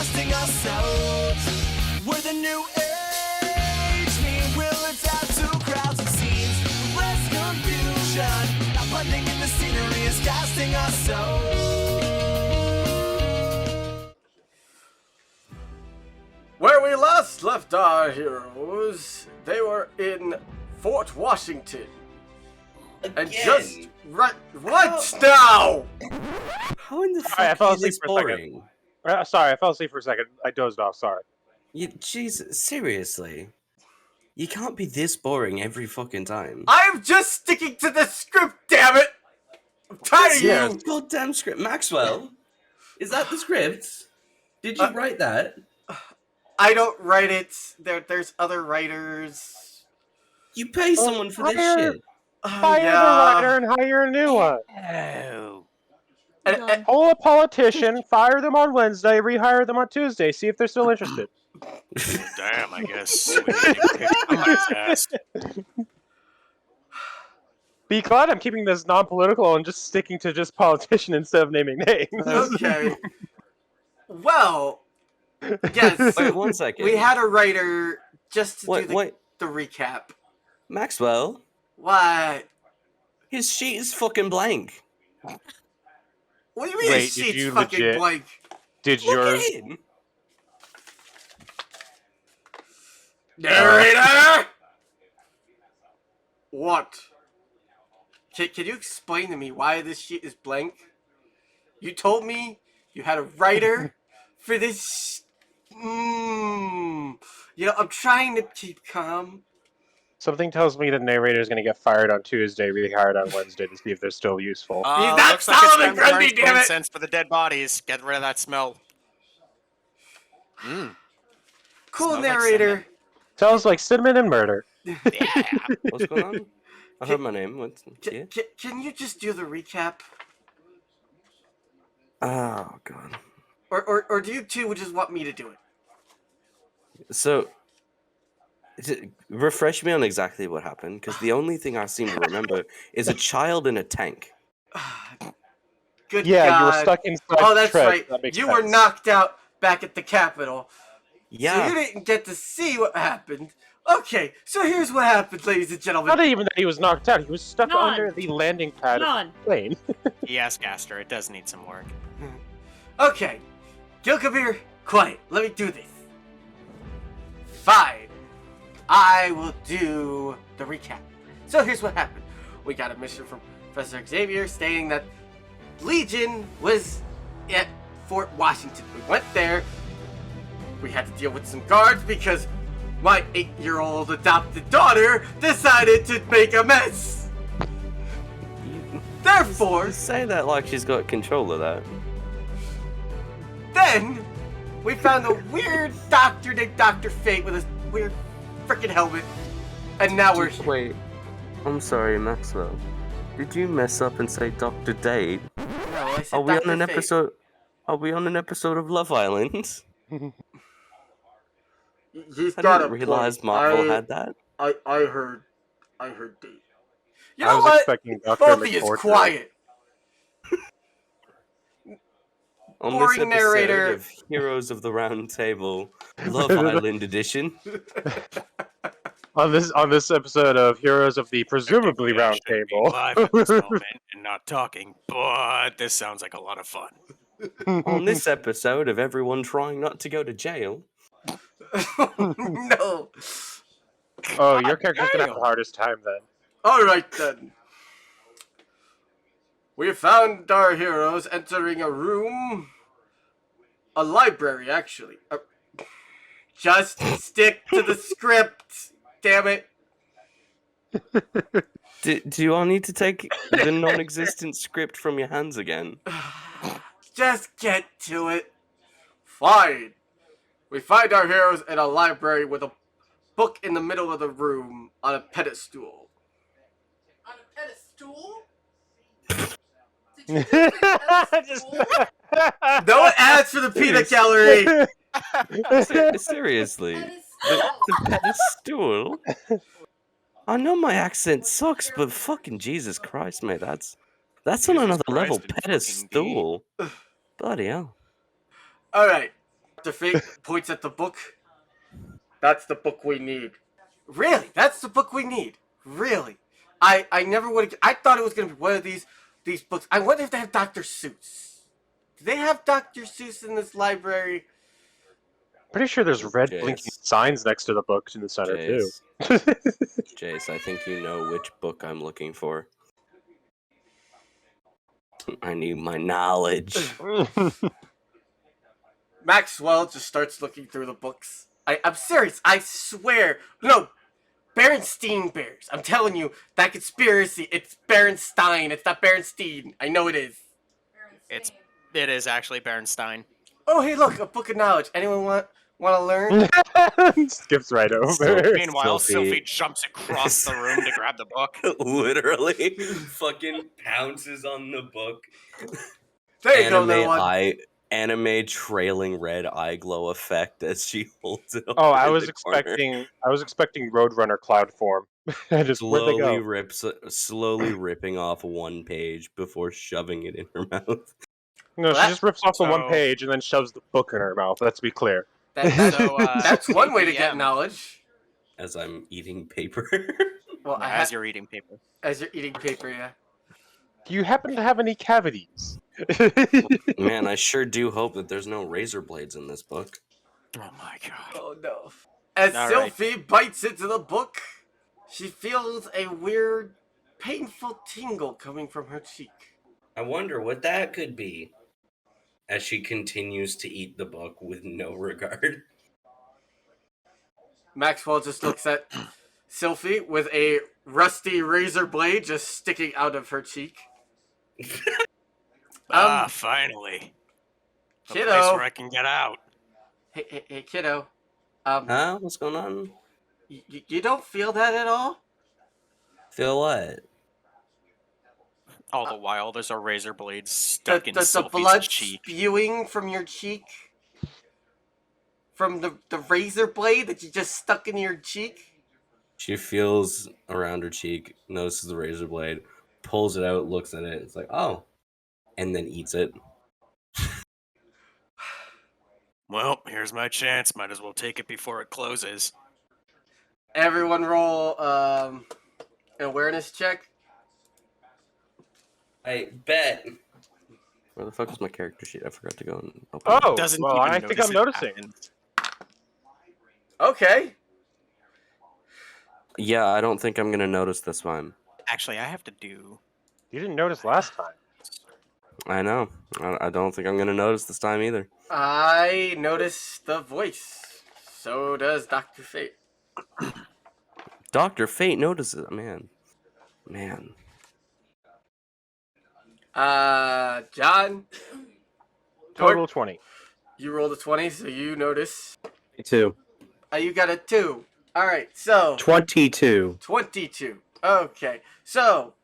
casting us out. We're the new age, me and Will adapt to crowds and scenes with less confusion. Not blending in the scenery is casting us out. Where we last left our heroes, they were in Fort Washington. And just right, what now? How in the fuck I fell are you asleep this for a boring? second. Sorry, I fell asleep for a second. I dozed off. Sorry. Jesus, seriously? You can't be this boring every fucking time. I'm just sticking to the script, damn it! I'm tired of Yeah. you! Goddamn script. Maxwell, is that the script? Did you write that? I don't write it. There's other writers. You pay someone for this shit. Fire the writer and hire a new one. Oh. Pull a politician, fire them on Wednesday, rehire them on Tuesday, see if they're still interested. Damn, I guess we need to kick somebody's ass. Be glad I'm keeping this non-political and just sticking to just politician instead of naming names. Okay. Well, yes. Wait, 1 second. We had a writer just to Wait, do the recap. Maxwell, What? his sheet is fucking blank. What do you mean Wait, his did sheet's you fucking legit- blank? Did Look yours? at him. Narrator! What? Can you explain to me why this sheet is blank? You told me you had a writer for this. You know, I'm trying to keep calm. Something tells me the narrator is going to get fired on Tuesday, rehired on Wednesday to see if they're still useful. He's not looks like it's Solomon time to burn Grundy, some damn it! incense for the dead bodies. Get rid of that smell. Cool, Smells like narrator. Sounds like cinnamon and murder. Yeah. What's going on? I heard my name. What's yeah? Can you just do the recap? Oh god. Or do you two just want me to do it? So, refresh me on exactly what happened, because the only thing I seem to remember is a child in a tank. Good Yeah, God. you were stuck inside Oh, the that's tread. right. That makes You sense. were knocked out back at the Capitol. Yeah. So you didn't get to see what happened. Okay, so here's what happened, ladies and gentlemen. Not even that he was knocked out. He was stuck None. under the landing pad of None. the plane. Yes, Gaster, it does need some work. Okay, Gilga'meir, quiet. Let me do this. Fine. I will do the recap. So here's what happened. We got a mission from Professor Xavier stating that Legion was at Fort Washington. We went there. We had to deal with some guards because my 8-year-old adopted daughter decided to make a mess. Therefore, You say that like she's got control of that. then we found a weird doctor named Dr. Fate with a weird freaking helmet. And now we're here. Wait, I'm sorry, Maxwell. Did you mess up and say Dr. Date? No, I said Are we on Dr. an Fate. episode? Are we on an episode of Love Island? He's I got a didn't realize point. Marvel had that. I heard date. You I know was what? expecting Dr. Both of you is McCord. quiet. On Boring this episode narrator. of Heroes of the Round Table, Love Island edition. On this episode of Heroes of the presumably Technically, I round should be table. live at this moment and not talking, but this sounds like a lot of fun. On this episode of everyone trying not to go to jail. No. Oh, your character's gonna have damn. the hardest time then. Alright then. We found our heroes entering a room. A library, actually. Just stick to the script. Damn it. Do you all need to take the non-existent script from your hands again? Just get to it. Fine. We find our heroes in a library with a book in the middle of the room on a pedestal. On a pedestal? No ads for the peanut gallery. Seriously, the pedestal. I know my accent sucks, but fucking Jesus Christ, mate, that's on Jesus another level. Christ and fucking Pedestal. Bloody hell. All right. Dr. Fate points at the book. That's the book we need. Really? That's the book we need? Really? I never would have... I thought it was going to be one of these books. I wonder if they have Dr. Seuss. Do they have Dr. Seuss in this library? Pretty sure there's red Jace. blinking signs next to the book in the center, too. Jace, I think you know which book I'm looking for. I need my knowledge. Maxwell just starts looking through the books. I'm serious. I swear. No. Berenstein Bears. I'm telling you, that conspiracy, it's Berenstein. It's not Berenstein. I know it is. It is actually Berenstein. Oh, hey, look, a book of knowledge. Anyone want to learn? Skips right over. So- Meanwhile, Sylphie. Sylphie jumps across the room to grab the book. Literally fucking pounces on the book. There you go, little one. Anime trailing red eye glow effect as she holds it. Oh, over I in was the corner. expecting Roadrunner cloud form. Just where'd they go? slowly ripping off one page before shoving it in her mouth. No, she just rips off the one So- page and then shoves the book in her mouth. Let's be clear. That's one way to get 8 p.m. knowledge. As I'm eating paper. Well, As you're eating paper. as you're eating paper, yeah. Do you happen to have any cavities? Man, I sure do hope that there's no razor blades in this book. Oh my god. Oh no. As All right. Sylphie bites into the book, she feels a weird, painful tingle coming from her cheek. I wonder what that could be. As she continues to eat the book with no regard. Maxwell just looks at Sylphie with a rusty razor blade just sticking out of her cheek. Finally. The place Kiddo. where I can get out. Hey, kiddo. Huh? What's going on? You don't feel that at all? Feel what? All the while, there's a razor blade stuck in The Sylphie's blood cheek. spewing from your cheek? From the razor blade that you just stuck in your cheek? She feels around her cheek, notices the razor blade, pulls it out, looks at it, it's like, oh, and then eats it. Well, here's my chance. Might as well take it before it closes. Everyone roll an awareness check. I bet. Where the fuck is my character sheet? I forgot to go and open Oh, Doesn't well, even I think notice I'm it noticing. happens. Okay. it. Yeah, I don't think I'm gonna notice this one. Actually, I have to do... You didn't notice last time. I know. I don't think I'm gonna notice this time either. I notice the voice. So does Dr. Fate. Dr. Fate notices it, man. Man. John, Total 20. you rolled a 20, so you notice. 22. You got a 2. Alright, so 22. 22. Okay, so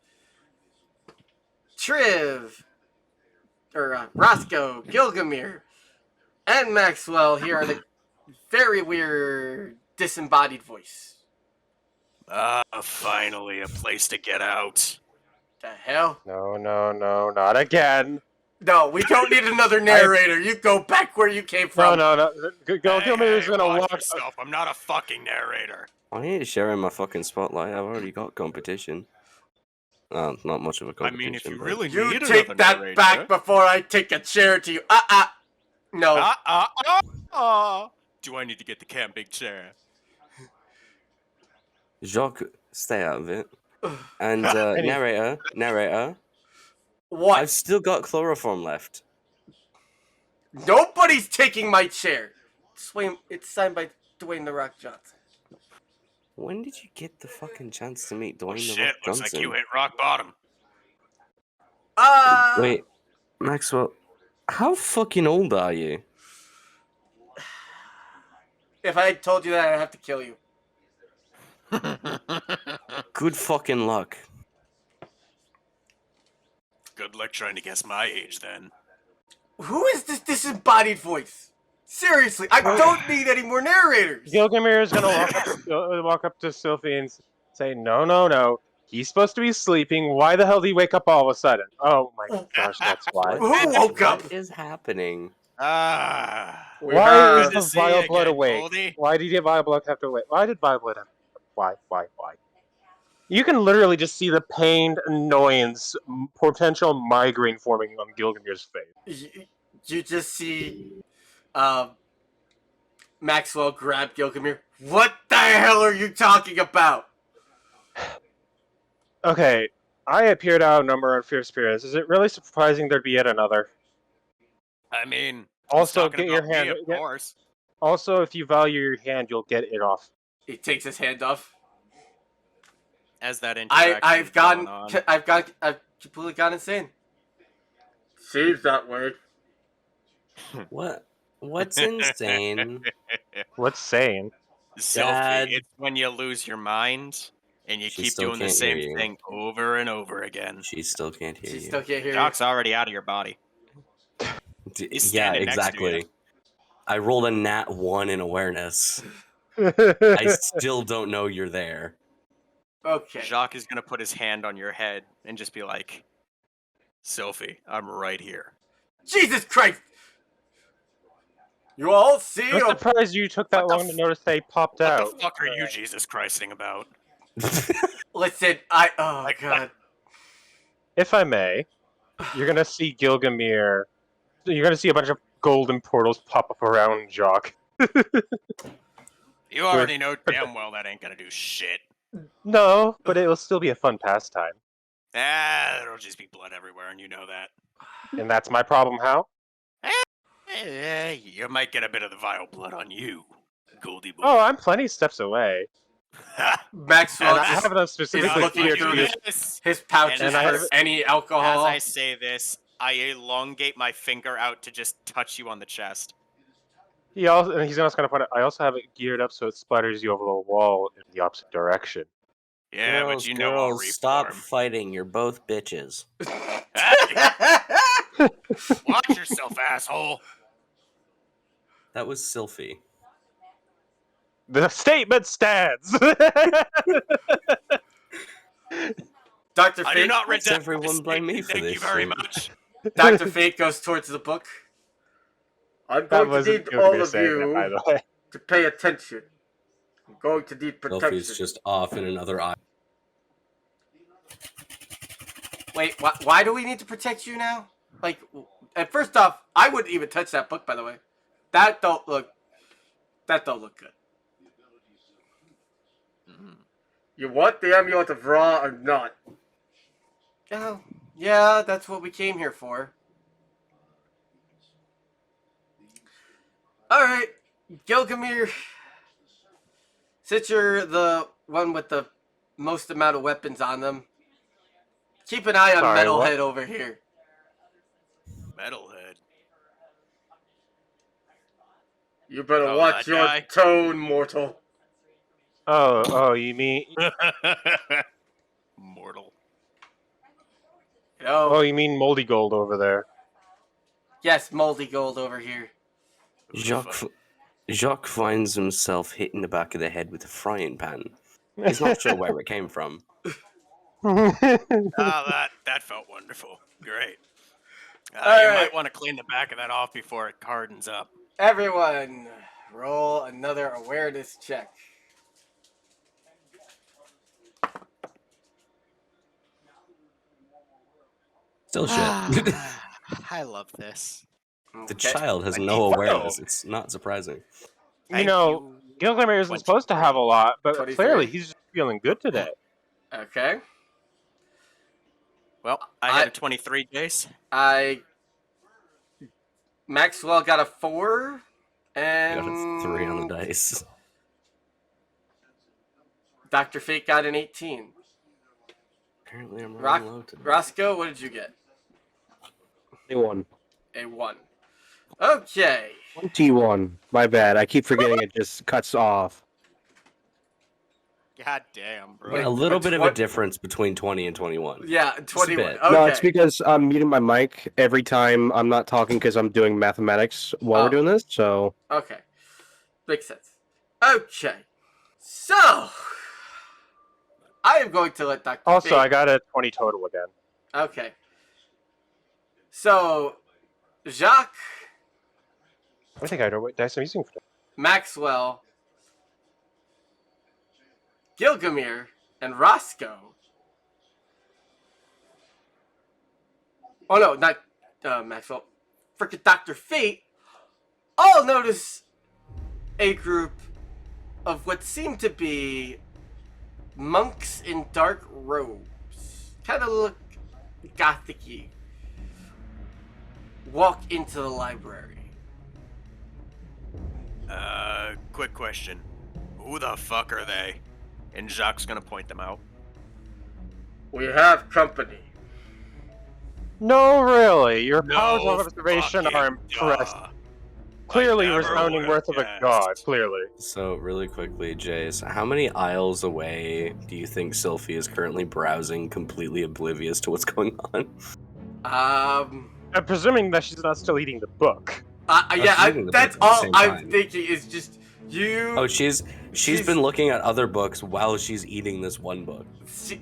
Rosco, Gilga'meir, and Maxwell here are the very weird disembodied voice. Finally, a place to get out. The hell? No, not again. No, we don't need another narrator. You go back where you came from. No. Gilga'meir's gonna watch walk. yourself. I'm not a fucking narrator. I need to share in my fucking spotlight. I've already got competition. Not much of a I competition. mean, if you but- really You need take another that narrator... back before I take a chair to you. No. Do I need to get the camping chair? Jaque, stay out of it. And Any- narrator, What? I've still got chloroform left. Nobody's taking my chair. It's signed by Dwayne The Rock Johnson. When did you get the fucking chance to meet Dwayne The Shit, Rock looks Johnson? like you hit rock bottom. Wait, Maxwell, how fucking old are you? If I told you that, I'd have to kill you. Good fucking luck. Good luck trying to guess my age, then. Who is this disembodied voice? Seriously, I don't need any more narrators. Gilga'meir is gonna walk up to Sylphie and say, No. He's supposed to be sleeping. Why the hell did he wake up all of a sudden? Oh my gosh, that's why. Who woke up? What is happening? Ah. We Why have- is Good to the see vile you blood again, awake? Goldie. Why did vile blood have to wait? Why did vile blood have? Why? You can literally just see the pained annoyance, potential migraine forming on Gilga'meir's face. you just see Maxwell grab Gilga'meir. What the hell are you talking about? Okay, I appeared out of number on Fierce Spirits. Is it really surprising there'd be yet another? I mean, he's Also, talking get your about me, hand. of course. Also, if you value your hand, you'll get it off. He takes his hand off. As that interaction I've is going gotten, on. I've completely gone insane. Seems that way. What? What's insane? What's saying? Dad. Sylphie, it's when you lose your mind and you She keep still doing the can't hear same you. thing over and over again. She still can't hear She you. still can't hear you. Jock's already out of your body. He's Yeah, standing next to exactly. you. I rolled a nat 1 in awareness. I still don't know you're there. Okay. Jaque is gonna put his hand on your head and just be like, Sylphie, I'm right here. Jesus Christ! You all see? I'm surprised you took that What the long to notice they popped What out. the fuck are you Jesus Christing about? Listen, oh Like, god. If I may, you're gonna see Gilga'meir. You're gonna see a bunch of golden portals pop up around Jock. You already know damn well that ain't gonna do shit. No, but it will still be a fun pastime. Ah, there'll just be blood everywhere, and you know that. And that's my problem, how? You might get a bit of the vile blood on you, Goldie boy. Oh, I'm plenty steps away. Maxwell And I just have them is specifically looking here through to his pouches And for as- any As alcohol. I say this, I elongate my finger out to just touch you on the chest. He's also gonna put it. I also have it geared up so it splatters you over the wall in the opposite direction. Yeah, girls, but you know I'll girls, stop reform. fighting. You're both bitches. Hey, watch yourself, asshole. That was Sylphie. The statement stands. Dr. I do Fate, not What's redact everyone this blame me statement, for Thank you this very shit? much. Dr. Fate goes towards the book. I'm That going to wasn't need all Gilga'meir of saying that, by you the way. to pay attention. I'm going to need protection. Sylphie's just off in another eye. Wait, why do we need to protect you now? Like, first off, I wouldn't even touch that book, by the way. That don't look good. You want the amulet of Ra or not? Oh, yeah, that's what we came here for. Alright, Gilga'meir, since you're the one with the most amount of weapons on them, keep an eye on Sorry, what? Metalhead over here. Metalhead. You better Oh, watch that your guy? tone, mortal. Oh, you mean? Mortal. Oh, you mean Moldy Gold over there? Yes, Moldy Gold over here. Jacques finds himself hit in the back of the head with a frying pan. He's not sure where it came from. Ah, that felt wonderful. Great. You Alright. might want to clean the back of that off before it hardens up. Everyone, roll another awareness check. Still shit. I love this. The Okay. child has 20. no awareness. It's not surprising. You know, Gilga'meir isn't supposed to have a lot, but 23. clearly he's just feeling good today. Okay. Well, I had a 23, Jace. Maxwell got a 4, I and got a 3 on the dice. Dr. Fate got an 18. Apparently I'm running low today. Rosco, what did you get? A1. A 1. Okay. 21. My bad. I keep forgetting it just cuts off. God damn, bro. Yeah, a little bit of a what- difference between 20 and 21. Yeah, 21. bit. Okay. No, it's because I'm muting my mic every time I'm not talking because I'm doing mathematics while we're doing this. So Okay. Makes sense. Okay. So, I am going to let Dr. Also, Fate... I got a 20 total again. Okay. So, Jaque I think I know what dice I'm using for that. Maxwell, Gilga'meir, and Rosco. Oh no, not Maxwell. Frickin' Dr. Fate. All notice a group of what seem to be monks in dark robes. Kind of look gothic-y. Walk into the library. Quick question. Who the fuck are they? And Jaque's gonna point them out. We have company. No, really. Your No powers of observation are fucking impressive. duh. Clearly never resounding would've worth of a guessed. god, clearly. So, really quickly, Jace, how many aisles away do you think Sylphie is currently browsing, completely oblivious to what's going on? Um. I'm presuming that she's not still eating the book. reading the That's book at the all same I'm time. thinking is just you. Oh, she's been looking at other books while she's eating this one book.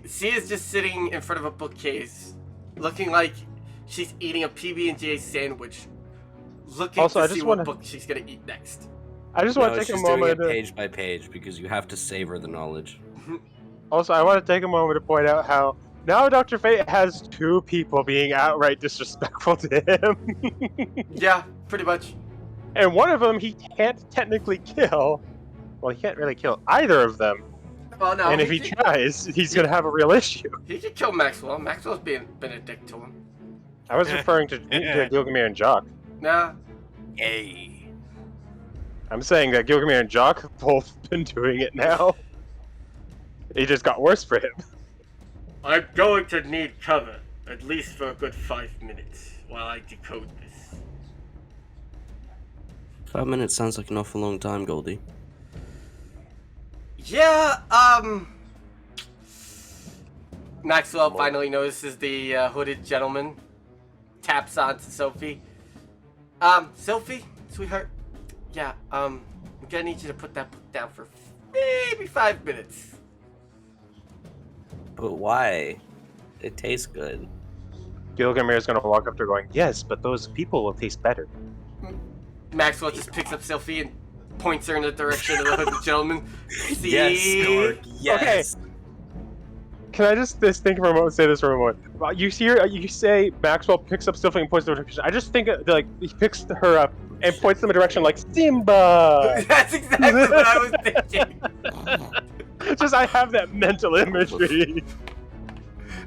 She is just sitting in front of a bookcase, looking like she's eating a PB&J sandwich, looking Also, to I see just what wanna- book she's gonna eat next. I just want No, to take a she's doing moment. it page by page because you have to savor the knowledge. Also, I want to take a moment to point out how now Dr. Fate has two people being outright disrespectful to him. Yeah, pretty much. And one of them he can't technically kill. Well, he can't really kill either of them. Well, no. And if he tries, he's going to have a real issue. he could kill Maxwell. Maxwell's been a dick to him. I was referring to Gilga'meir and Jaque. Nah. Hey. I'm saying that Gilga'meir and Jaque have both been doing it now. It just got worse for him. I'm going to need cover, at least for a good 5 minutes, while I decode this. 5 minutes sounds like an awful long time, Goldie. Yeah, Maxwell finally notices the hooded gentleman. Taps on to Sylphie. Sylphie, sweetheart. Yeah, I'm gonna need you to put that book down for maybe 5 minutes. But why? It tastes good. Gilga'meir is going to walk up to her going, yes, but those people will taste better. Maxwell just picks up Sylphie and points her in the direction of the hooded gentleman. See? Yes, Dork. Yes. Can I just think for a moment, say this for a moment? You say Maxwell picks up Sylphie and points in the direction. I just think like he picks her up and points in the direction like Simba. That's exactly what I was thinking. Just I have that mental imagery.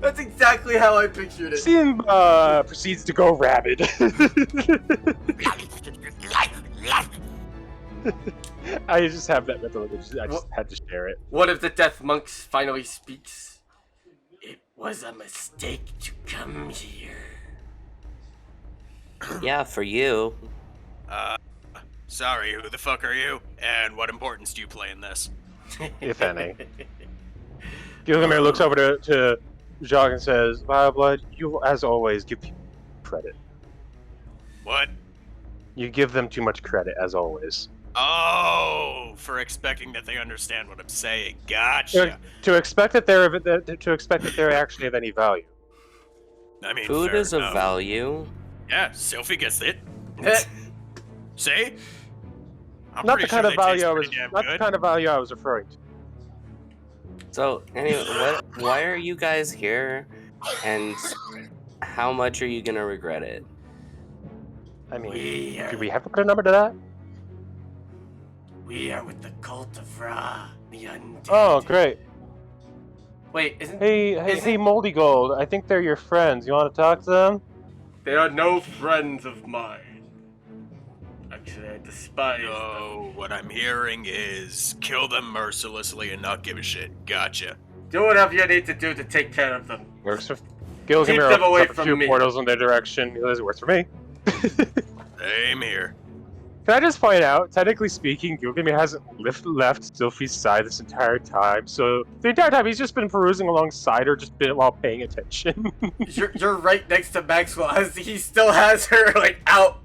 That's exactly how I pictured it. Simba proceeds to go rabid. I just have that mental image. I just had to share it. One of the death monks finally speaks. It was a mistake to come here. Yeah, for you. Sorry, who the fuck are you? And what importance do you play in this? If any. Gilga'meir looks over to Jaque and says, Blood, you, as always, give people credit. What? You give them too much credit, as always. Oh, for expecting that they understand what I'm saying. Gotcha. To expect that they're actually of any value. I mean, Food fair is of enough. value. Yeah, Sylphie gets it. See? I'm Not the pretty kind sure of value they I taste was. pretty damn Not the good. kind of value I was referring to. So, anyway, why are you guys here? And how much are you gonna regret it? I mean, We do are, we have to put a number to that? we are with the cult of Ra, the undead. Oh, great. Wait, isn't Hey, Moldy Gold. I think they're your friends. You want to talk to them? they are no friends of mine. Actually, I despise them. No, what I'm hearing is kill them mercilessly and not give a shit. Gotcha. Do whatever you need to do to take care of them. Works for Keep Gilga'meir. them away opens up a from few me. portals in their direction. He goes, it works for me. Same here. Can I just point out, technically speaking, Gilga'meir hasn't left Sylphie's side this entire time. So the entire time he's just been perusing alongside her, just been while paying attention. You're right next to Maxwell, as he still has her like out,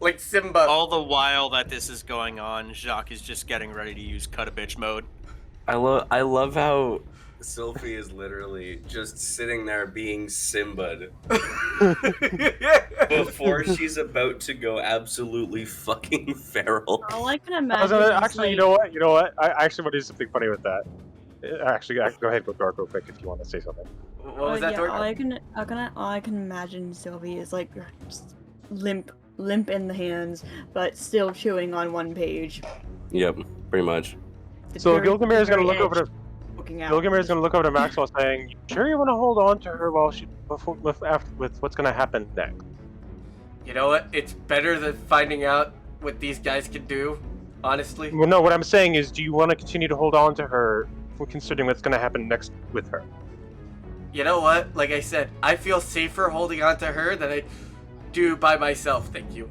like Simba. All the while that this is going on, Jaque is just getting ready to use cut a bitch mode. I love how Sylphie is literally just sitting there being Simba'd before she's about to go absolutely fucking feral. All I can I was imagine gonna, is actually, like, you know what? I actually want to do something funny with that. Actually, go ahead, go Dark real quick if you want to say something. What was that, yeah, Dork? all I can imagine Sylvie is like just limp in the hands, but still chewing on one page. Yep, pretty much. The So very- Gilga'meir is the gonna very look over edge to poking out. Gilga'meir is gonna look over to Maxwell, saying, "You sure you want to hold on to her while with what's gonna happen next?" You know what? It's better than finding out what these guys can do, honestly. Well, no. What I'm saying is, do you want to continue to hold on to her, considering what's gonna happen next with her? You know what? Like I said, I feel safer holding on to her than I do by myself, thank you.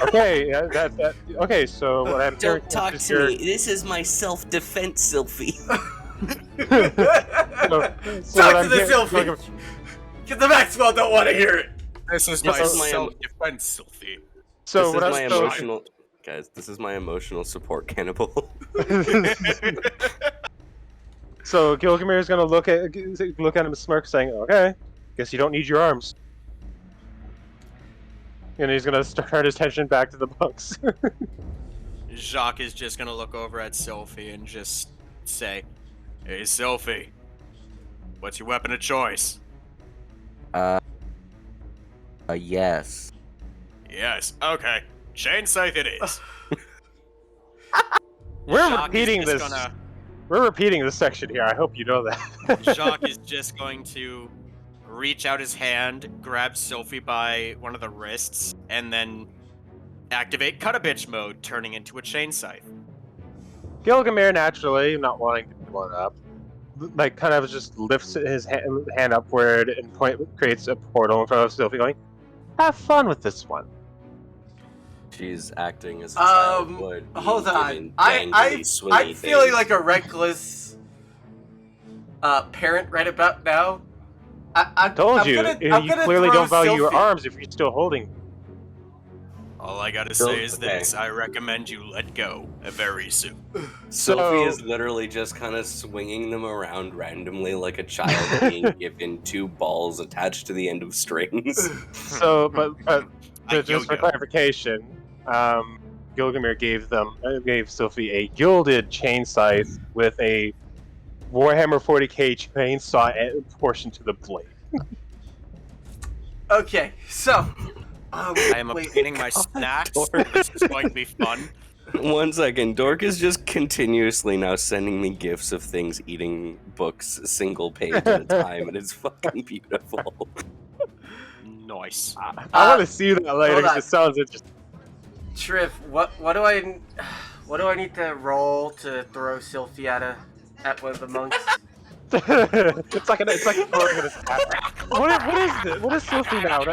Okay, yeah, that. Okay, so what I'm hearing Don't talk is to you're- me. This is my self-defense, Sylphie. So Talk what to the Sylphie! Because the Maxwell don't want to hear it! This is This my is my self-defense, Sylphie. So This what is I'm my so- emotional... Guys, this is my emotional support cannibal. So Gilga'meir is gonna look at him and smirk, saying, "Okay, guess you don't need your arms." And he's gonna turn his attention back to the books. Jaque is just gonna look over at Sylphie and just say, "Hey, Sylphie, what's your weapon of choice?" Yes. Yes. Okay. Chain scythe it is. We're Jaque is repeating just this. gonna- We're repeating this section here. I hope you know that. Jaque is just going to reach out his hand, grab Sylphie by one of the wrists, and then activate cut-a-bitch mode, turning into a chain scythe. Gilga'meir, naturally, not wanting to be blown up, like kind of just lifts his hand upward and creates a portal in front of Sylphie, going, "Have fun with this one." She's acting as a child would. being Hold on. given I'm dangly, swingy feeling things. like a reckless parent right about now. I Told I'm you, gonna clearly throw don't value your Sylphie- arms if you're still holding. All I gotta Sure, say is okay. this: I recommend you let go very soon. Sylphie is literally just kind of swinging them around randomly like a child being given two balls attached to the end of strings. So, but A just for yo-yo. clarification, Gilga'meir gave Sylphie a gilded chain scythe with a Warhammer 40k chainsaw portion to the blade. Okay, so. I am wait. obtaining my snacks. This is going to be fun. 1 second, Dork is just continuously now sending me gifs of things eating books single page at a time, and it's fucking beautiful. Nice. I want to see that later hold because on. it sounds interesting. Triff, what do I need to roll to throw Sylphie at one of the monks? it's like throwing an attack. What is Sylphie now?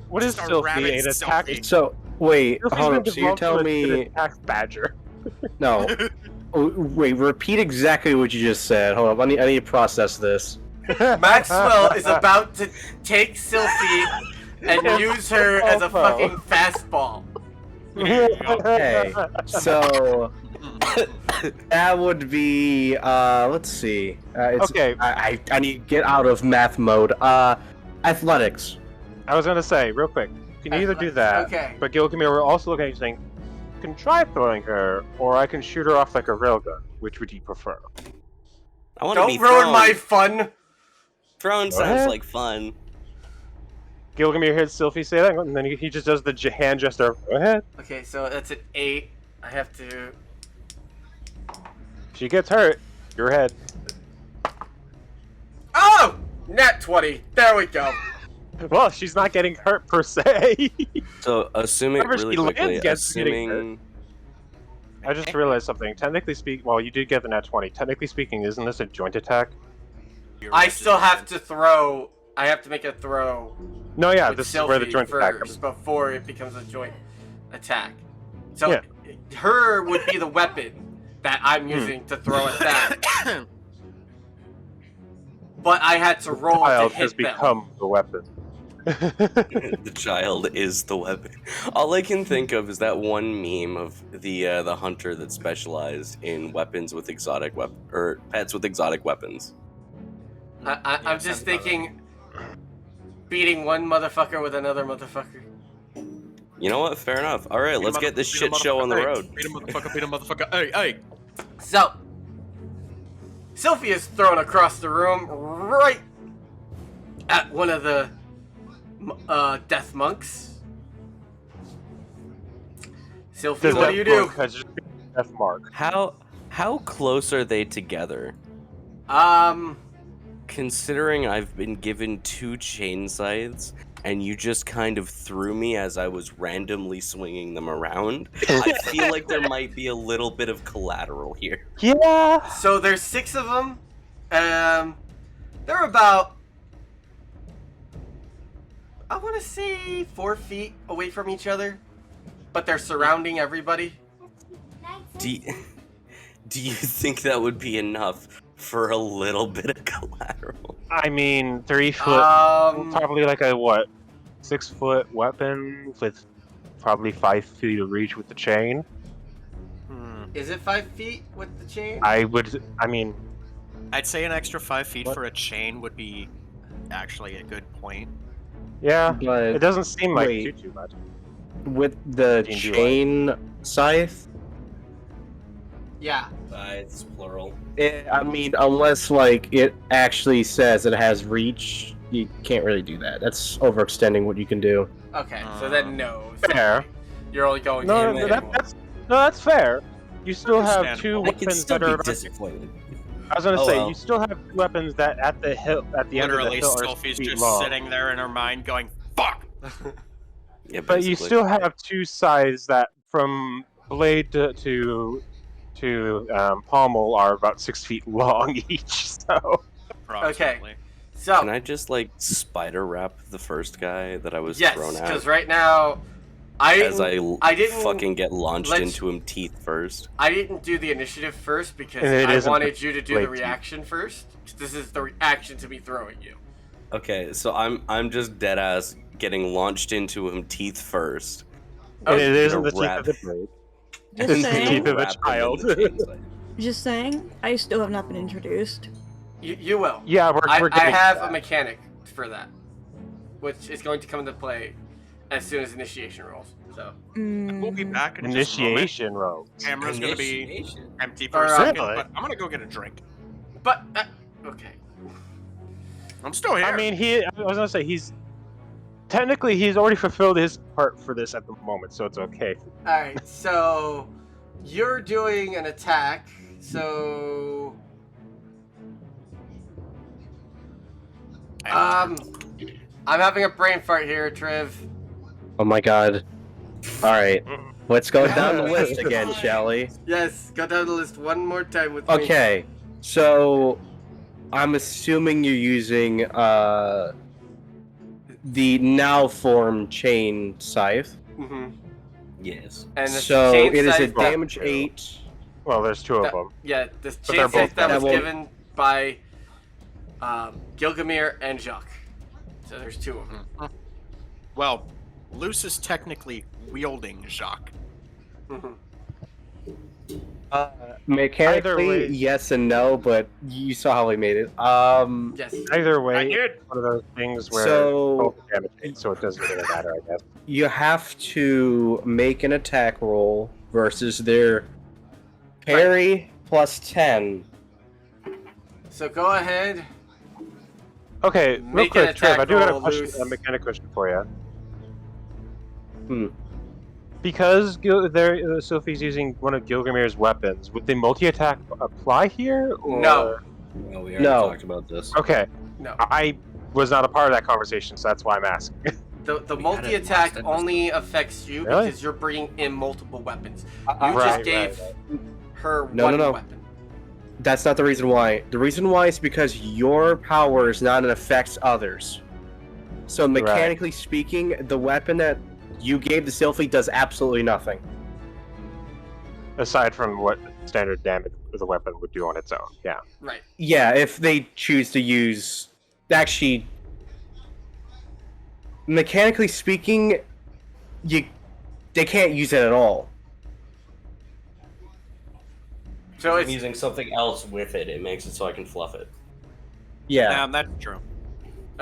What is Just a Sylphie? rabbit An attack? Sylphie. So wait, Sylphie's hold been up. So you're developed telling to an me attack badger? no? Wait, repeat exactly what you just said. Hold up, I need to process this. Maxwell is about to take Sylphie and use her as a fucking fastball. Okay, so that would be let's see. It's, Okay. I need to get out of math mode. Athletics. I was gonna say real quick. You can either do that, Okay. but Gilga'meir will also look at you saying, "You can try throwing her, or I can shoot her off like a railgun. Which would you prefer?" I want to be Don't ruin thrown. my fun. Throwing Go sounds ahead. like fun. Gilga'meir hears Sylphie say that, and then he just does the hand gesture. Go ahead. Okay, so that's an 8. I have to. She gets hurt. Your head. Oh! Nat 20. There we go. Well, she's not getting hurt per se. So, assuming Whenever she really quickly, lands, gets getting assuming I just realized something. Technically speaking, well, you did get the nat 20. Technically speaking, isn't this a joint attack? I still have to throw. I have to make a throw. No, yeah, with this is where the Sylphie joint attack first comes. before it becomes a joint attack. So Yeah. her would be the weapon that I'm using to throw at that. But I had to roll to Child has hit them. become the weapon. The child is the weapon. All I can think of is that one meme of the hunter that specialized in weapons with exotic or pets with exotic weapons. I'm just thinking, beating one motherfucker with another motherfucker. You know what? Fair enough. All right, let's get this shit show on the road. Beat a motherfucker. Hey. So, Sylphie is thrown across the room right at one of the death monks. Sylphie, what do you do? Death mark. How close are they together? Considering I've been given 2 chain scythes, and you just kind of threw me as I was randomly swinging them around, I feel like there might be a little bit of collateral here. Yeah. So there's 6 of them. They're about, I want to say 4 feet away from each other, but they're surrounding everybody. Do you think that would be enough for a little bit of collateral? I mean, 3 foot, probably like a 6 foot weapon with probably 5 feet of reach with the chain. Is it 5 feet with the chain? I'd say an extra 5 feet for a chain would be actually a good point. Yeah, But it doesn't seem like wait. too much. with the Can do chain scythe, Yeah. It's plural. unless like it actually says it has reach, you can't really do that. That's overextending what you can do. Okay, so then no. Fair. You're only going No, to him anymore. that's fair. You still have Understandable. 2 I can weapons still that are. be disappointed. I was gonna Oh, say well. you still have 2 weapons that at the end of the Literally, hill are Sophie's 6 feet just long. sitting there in her mind going, "Fuck." Yeah, But you basically. still have 2 sides that from blade to pommel are about 6 feet long each. So Approximately. So, Can I just like spider wrap the first guy that I was yes, thrown at? because right now, I didn't fucking get launched let's- into him teeth first. I didn't do the initiative first because And it I isn't wanted you to do the blade reaction first. 'Cause this is the reaction to me throwing you. Okay, so I'm just dead ass getting launched into him teeth first. and it isn't gonna the teeth wrap- of the blade. Just It's the saying. teeth of a Wrap him in child. the chain scythe. Just saying, I still have not been introduced. You will. Yeah, we're I getting have to a that. mechanic for that, which is going to come into play as soon as initiation rolls. So, We'll be back in just a moment. Initiation row. Camera's gonna be Initiation. empty for a Alright. second, Really? but I'm gonna go get a drink. but okay. I'm still here. I mean, I was gonna say he's already fulfilled his part for this at the moment, so it's okay. All right. So, you're doing an attack. So, I'm having a brain fart here, Triv. Oh my god. Alright. Let's go down the list again, shall we? Yes, go down the list one more time with me. Okay. So I'm assuming you're using the now formed chain scythe. Mm-hmm. Yes. And the So chain it is a scythe that- damage 8. Well, there's 2 of them. Yeah, the they're chain scythe both that that was won't- given by Gilga'meir and Jaque. So there's 2 of them. Well, Luce is technically wielding Jaque. Mhm. Mechanically, way- yes and no, but you saw how I made it. Yes. Either I way, did. it's one of those things where So- both damage it, so it doesn't really matter, I guess. You have to make an attack roll versus their parry plus 10. So go ahead. Okay, real Make an quick, Trev, I attack do got roll, Luce. a mechanic question for you. Hmm. Because Sophie's using one of Gilga'meir's weapons, would the multi-attack apply here? Or... No. No, we already No. talked about this. Okay, No. I was not a part of that conversation, so that's why I'm asking. The We multi had it attack last only affects you Really? because you're bringing in multiple weapons. You Right, just gave her No, one no, no. weapon. That's not the reason why. The reason why is because your power is not an affects others. So mechanically speaking, the weapon that you gave to Sylphie does absolutely nothing. Aside from what standard damage the weapon would do on its own, yeah. Right. Yeah, if they choose to use... Actually, mechanically speaking, they can't use it at all. So I'm it's using something else with it. It makes it so I can fluff it. Yeah. That's true.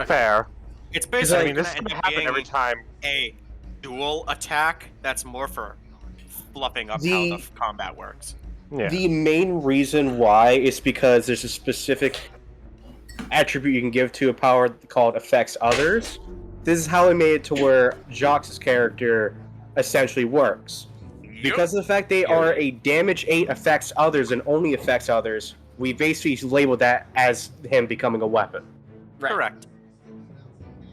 Fair. It's Because, I basically mean, this is gonna going end to up happen every being time. a dual attack that's more for fluffing up how the combat works. Yeah. The main reason why is because there's a specific attribute you can give to a power called affects others. This is how they made it to where Jaque's character essentially works. Because of the fact they are a damage 8 affects others and only affects others, we basically labeled that as him becoming a weapon. right. Correct.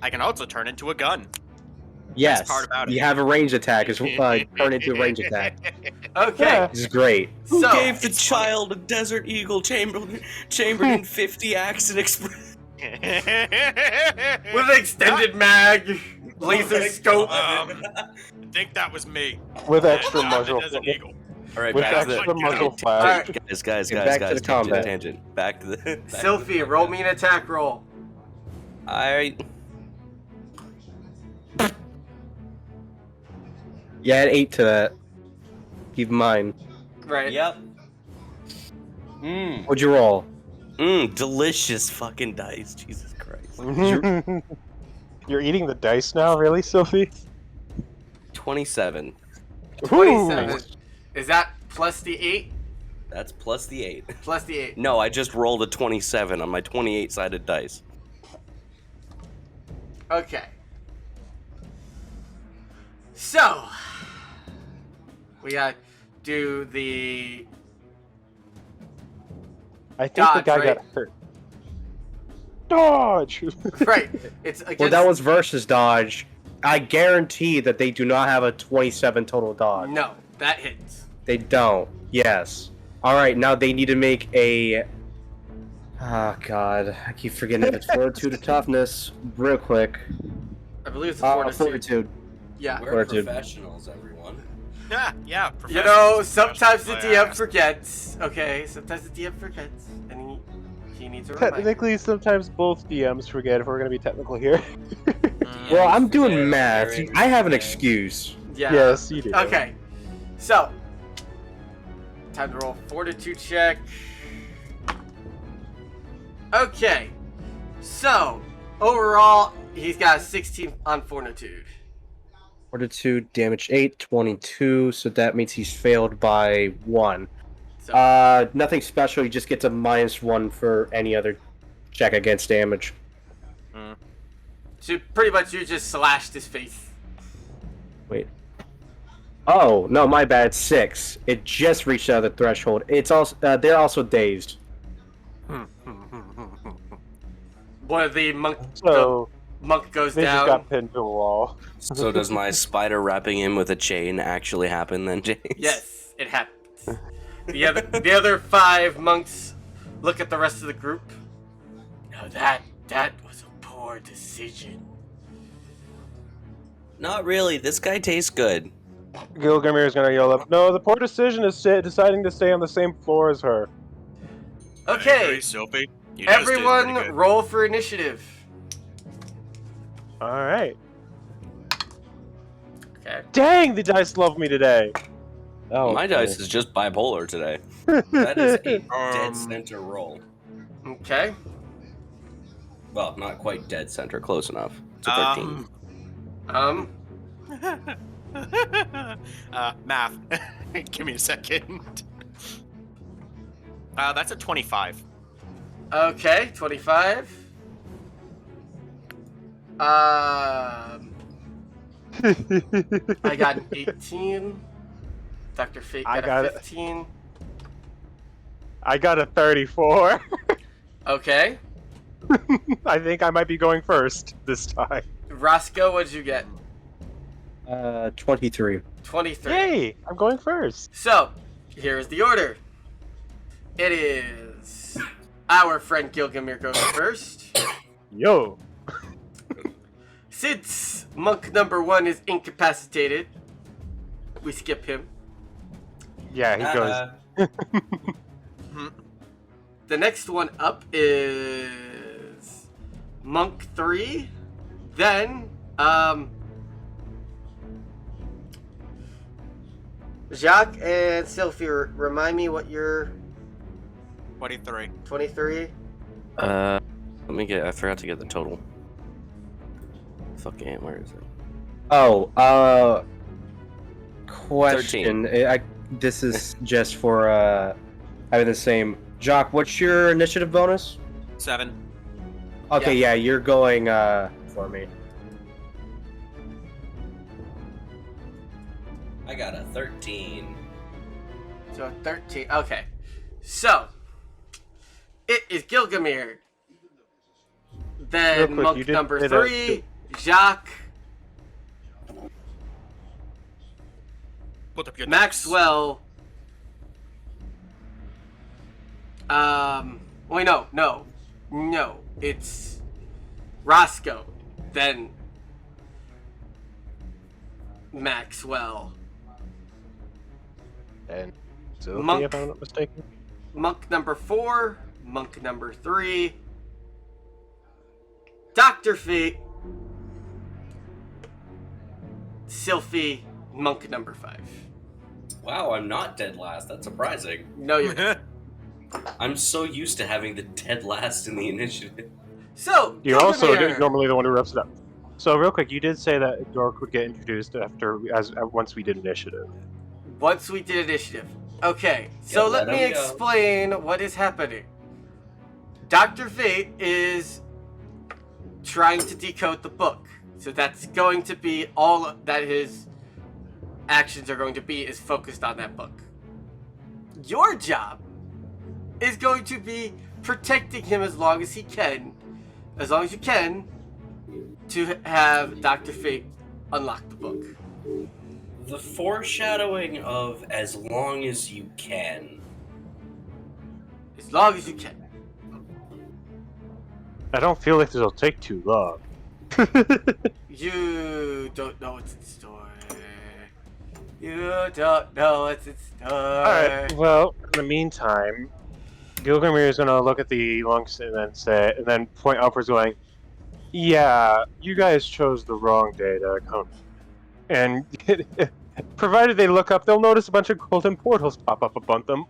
I can also turn into a gun. Yes, Best part about it. you have a range attack. It's turn into a range attack. Okay. This is great. Who So gave the child a Desert Eagle chambered in 50 accent express? with extended mag, laser scope. I think that was me. With extra I'm the muzzle. Desert Eagle. All right, With back to extra the muzzle flash. Alright. guys, Get back to the combat. tangent. Back to the. Sylphie, roll me an attack roll. I. You add 8 to that. Keep in mind. Right. Yep. Mmm. What'd you roll? Delicious fucking dice. Jesus Christ. You're eating the dice now, really, Sylphie? 27. 27. Ooh. Is that plus the 8? That's plus the 8. Plus the 8. No, I just rolled a 27 on my 28-sided dice. Okay. So, we gotta do the I think Dodge, the guy right? got hurt. Dodge! right. It's against, Well, that was versus dodge. I guarantee that they do not have a 27 total dodge. no, that hits. They don't. Yes. Alright, now they need to make a... Oh, God. I keep forgetting if it's fortitude or toughness. Real quick. I believe it's a fortitude. Fortitude. Yeah. We're Fortitude. professionals, everyone. Yeah. You know, professionals, sometimes the professionals, DM forgets. Okay, sometimes the DM forgets, and he needs a reminder. Technically, sometimes both DMs forget if we're going to be technical here. Well, I'm doing Yeah, math. very I have an fair. excuse. Yeah. Yes, you do. Okay. So, time to roll fortitude check. Okay. So, overall, he's got a 16 on fortitude. Fortitude, damage 8, 22, so that means he's failed by 1. So, Nothing special, he just gets a -1 for any other check against damage. so pretty much you just slashed his face. Wait. Oh, no, my bad, 6. It just reached out of the threshold. It's also, they're also dazed. One of the monk, So, the monk goes they just down. got pinned to a wall. So does my spider wrapping him with a chain actually happen then, Jace? Yes, it happens. The other 5 monks look at the rest of the group. No, that was a poor decision. Not really. This guy tastes good. Gilga'meir is going to yell up, "No, the poor decision is deciding to stay on the same floor as her." Okay, Sylphie. You just did everyone pretty good. roll for initiative. Alright. Okay. Dang, the dice love me today. Oh, My dice is just bipolar today. That is a dead center roll. Okay. Well, not quite dead center. Close enough. It's a 13. Math. Give me a second. That's a 25. Okay, 25. I got an 18. Dr. Fate I got got a it. 15. I got a 34. Okay. I think I might be going first this time. Rosco, what'd you get? 23. 23. Yay! I'm going first. So, here's the order. It is our friend Gilga'meir goes first. Yo. Since monk number 1 is incapacitated, we skip him. Yeah, he goes. The next one up is monk 3, then Jaque and Sylphie, remind me what you're 23. 23? Let me get. I forgot to get the total. Fucking, where is it? Oh, question. This is just for having the same. Jaque, what's your initiative bonus? 7. Okay, yeah, you're going for me. I got a 13. So 13. Okay. So, it is Gilga'meir. Then Real quick, you monk did number say that- 3, Jaque, Put up your Maxwell. Wait, no. It's Rosco. Then Maxwell. And Sylphie, Monk. if I'm not mistaken. Monk number 4, monk number 3, Dr. Fate, Sylphie, monk number 5. Wow, I'm not dead last. That's surprising. No, you're not. I'm so used to having the dead last in the initiative. So, You're also Gilga'meir. normally the one who roughs it up. So real quick, you did say that Dork would get introduced once we did initiative. Once we did initiative. Okay, so Yeah, let let me him go. explain what is happening. Dr. Fate is trying to decode the book. So that's going to be all that his actions are going to be, is focused on that book. Your job is going to be protecting him as long as you can, to have Dr. Fate unlock the book. The foreshadowing of as long as you can. As long as you can. I don't feel like this will take too long. You don't know what's in store. You don't know what's in store. Alright, well, in the meantime, Gilga'meir is gonna look at the lunks and then point upwards going, yeah, you guys chose the wrong day to come. And provided they look up, they'll notice a bunch of golden portals pop up above them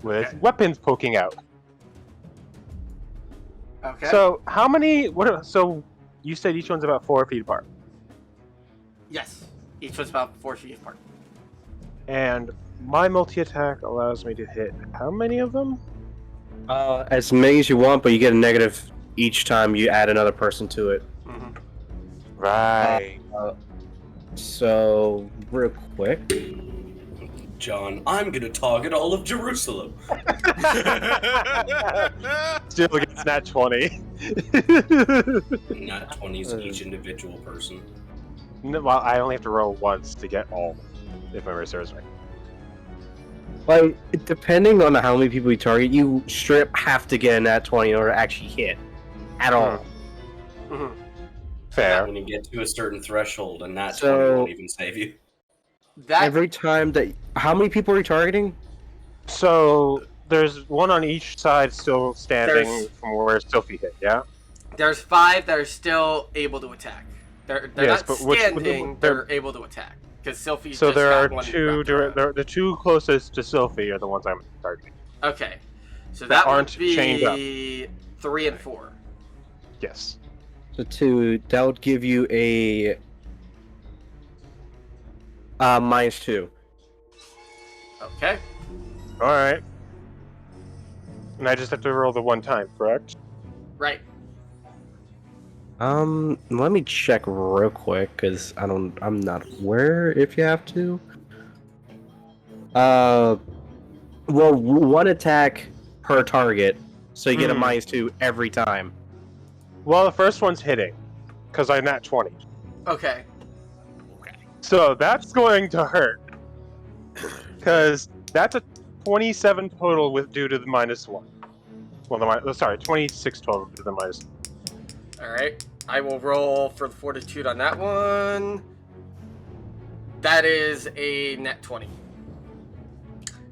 with Okay. weapons poking out. Okay. So, how many, so you said each one's about 4 feet apart. Yes. Each one's about 4 feet apart. And my multi-attack allows me to hit how many of them? As many as you want, but you get a negative each time you add another person to it. Mm-hmm. Right. So, real quick. John, I'm gonna target all of Jerusalem. Still gets nat 20. Not 20s each individual person. No, well, I only have to roll once to get all, if memory serves me. Like, depending on how many people you target, you strip have to get a nat 20 in order to actually hit. At all. Mm-hmm. Fair. When you get to a certain threshold, and that So- 20 won't even save you. That Every time that... How many people are you targeting? So, there's one on each side still standing There's- from where Sylphie hit, yeah? there's 5 that are still able to attack. They're Yes, not but which- standing. they're- They're able to attack because Sylphie. So just there are got one two, wrapped around. the two closest to Sylphie are the ones I'm targeting. Okay, so that that would aren't chained up. be 3 and 4. Yes. So 2, that would give you a... -2. Okay. Alright. And I just have to roll the one time, correct? Right. Let me check real quick, because I'm not aware if you have to. Well, one attack per target, so you get a -2 every time. Well, the first one's hitting, because I'm nat 20. Okay. So that's going to hurt. Because that's a 27 total due to the -1. Well, sorry, 26 total due to the -1. All right. I will roll for the fortitude on that one. That is a net 20.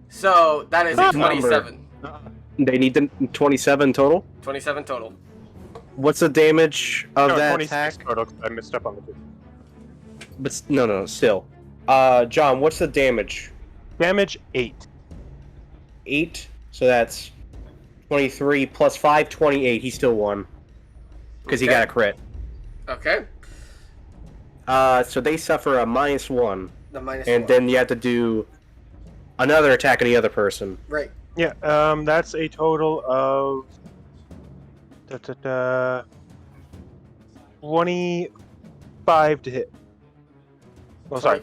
So that is a Number. 27. They need the 27 total. 27 total. What's the damage of No, that 26 attack? total. I missed up on the 2. But no, still. John, what's the damage? Damage 8. 8. So that's 23 plus 5, 28. He still won. Because he Okay. got a crit. Okay. So they suffer a -1. The minus And 1. then you have to do another attack on the other person. Right. Yeah, that's a total of 25 to hit. Oh, sorry,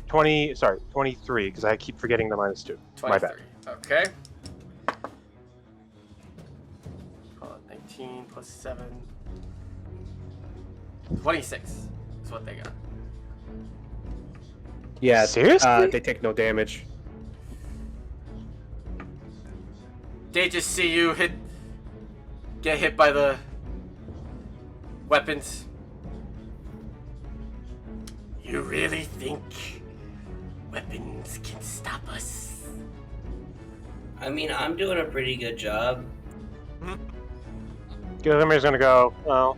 25. 23, because I keep forgetting the -2. My bad. 23. Okay. 19 plus 7. 26 is what they got. Yeah, Seriously? they take no damage. They just see you get hit by the weapons. You really think weapons can stop us? I mean, I'm doing a pretty good job. Gilga'meir's gonna go, well,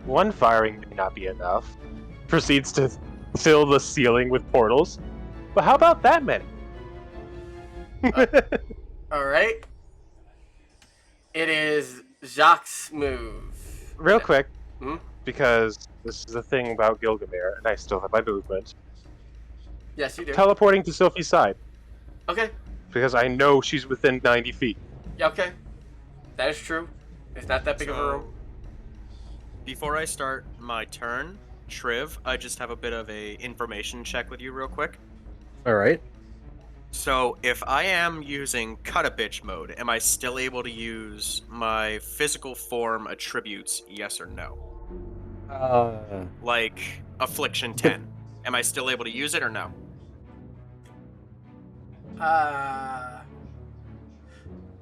one firing may not be enough. Proceeds to fill the ceiling with portals. But how about that many? Alright. It is Jaque's move. Real quick, Hmm? because this is the thing about Gilga'meir, and I still have my movement. Yes, you do. Teleporting to Sylphie's side, Okay. because I know she's within 90 feet. Yeah, okay. That is true. It's not that big of a room. Before I start my turn, Triv, I just have a bit of a information check with you real quick. Alright. So, if I am using Cut-a-Bitch mode, am I still able to use my physical form attributes, yes or no? Like, Affliction 10. Am I still able to use it or no?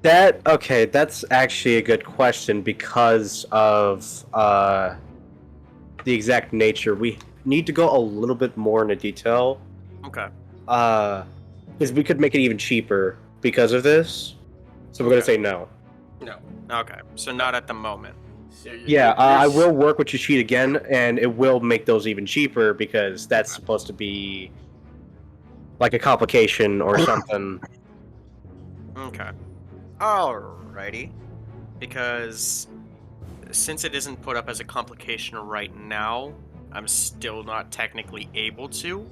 That's actually a good question because of the exact nature. We need to go a little bit more into detail. Okay. Because we could make it even cheaper because of this. So we're gonna say no. No. Okay, so not at the moment. So Yeah, I will work with your sheet again, and it will make those even cheaper because that's supposed to be like a complication or something. Okay. Alrighty. Because since it isn't put up as a complication right now, I'm still not technically able to.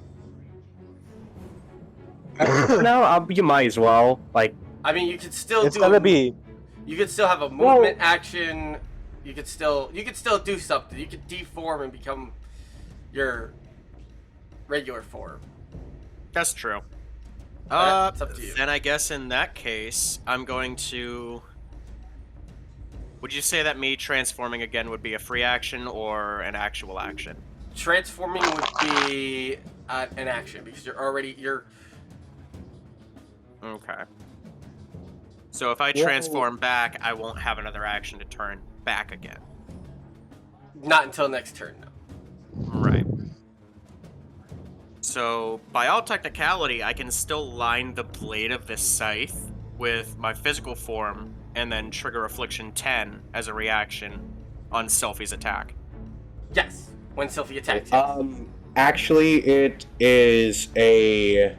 No, you might as well. Like, I mean, you could still It's do. gonna be. You could still have a movement action. You could still do something. You could deform and become your regular form. That's true. It's up to you. Then I guess in that case, I'm going to... Would you say that me transforming again would be a free action or an actual action? Transforming would be an action because you're. Okay. So if I transform back, I won't have another action to turn back again. Not until next turn, no. Right. So, by all technicality, I can still line the blade of this scythe with my physical form and then trigger Affliction 10 as a reaction on Sylphie's attack. Yes, when Sylphie attacks you. actually, it is a...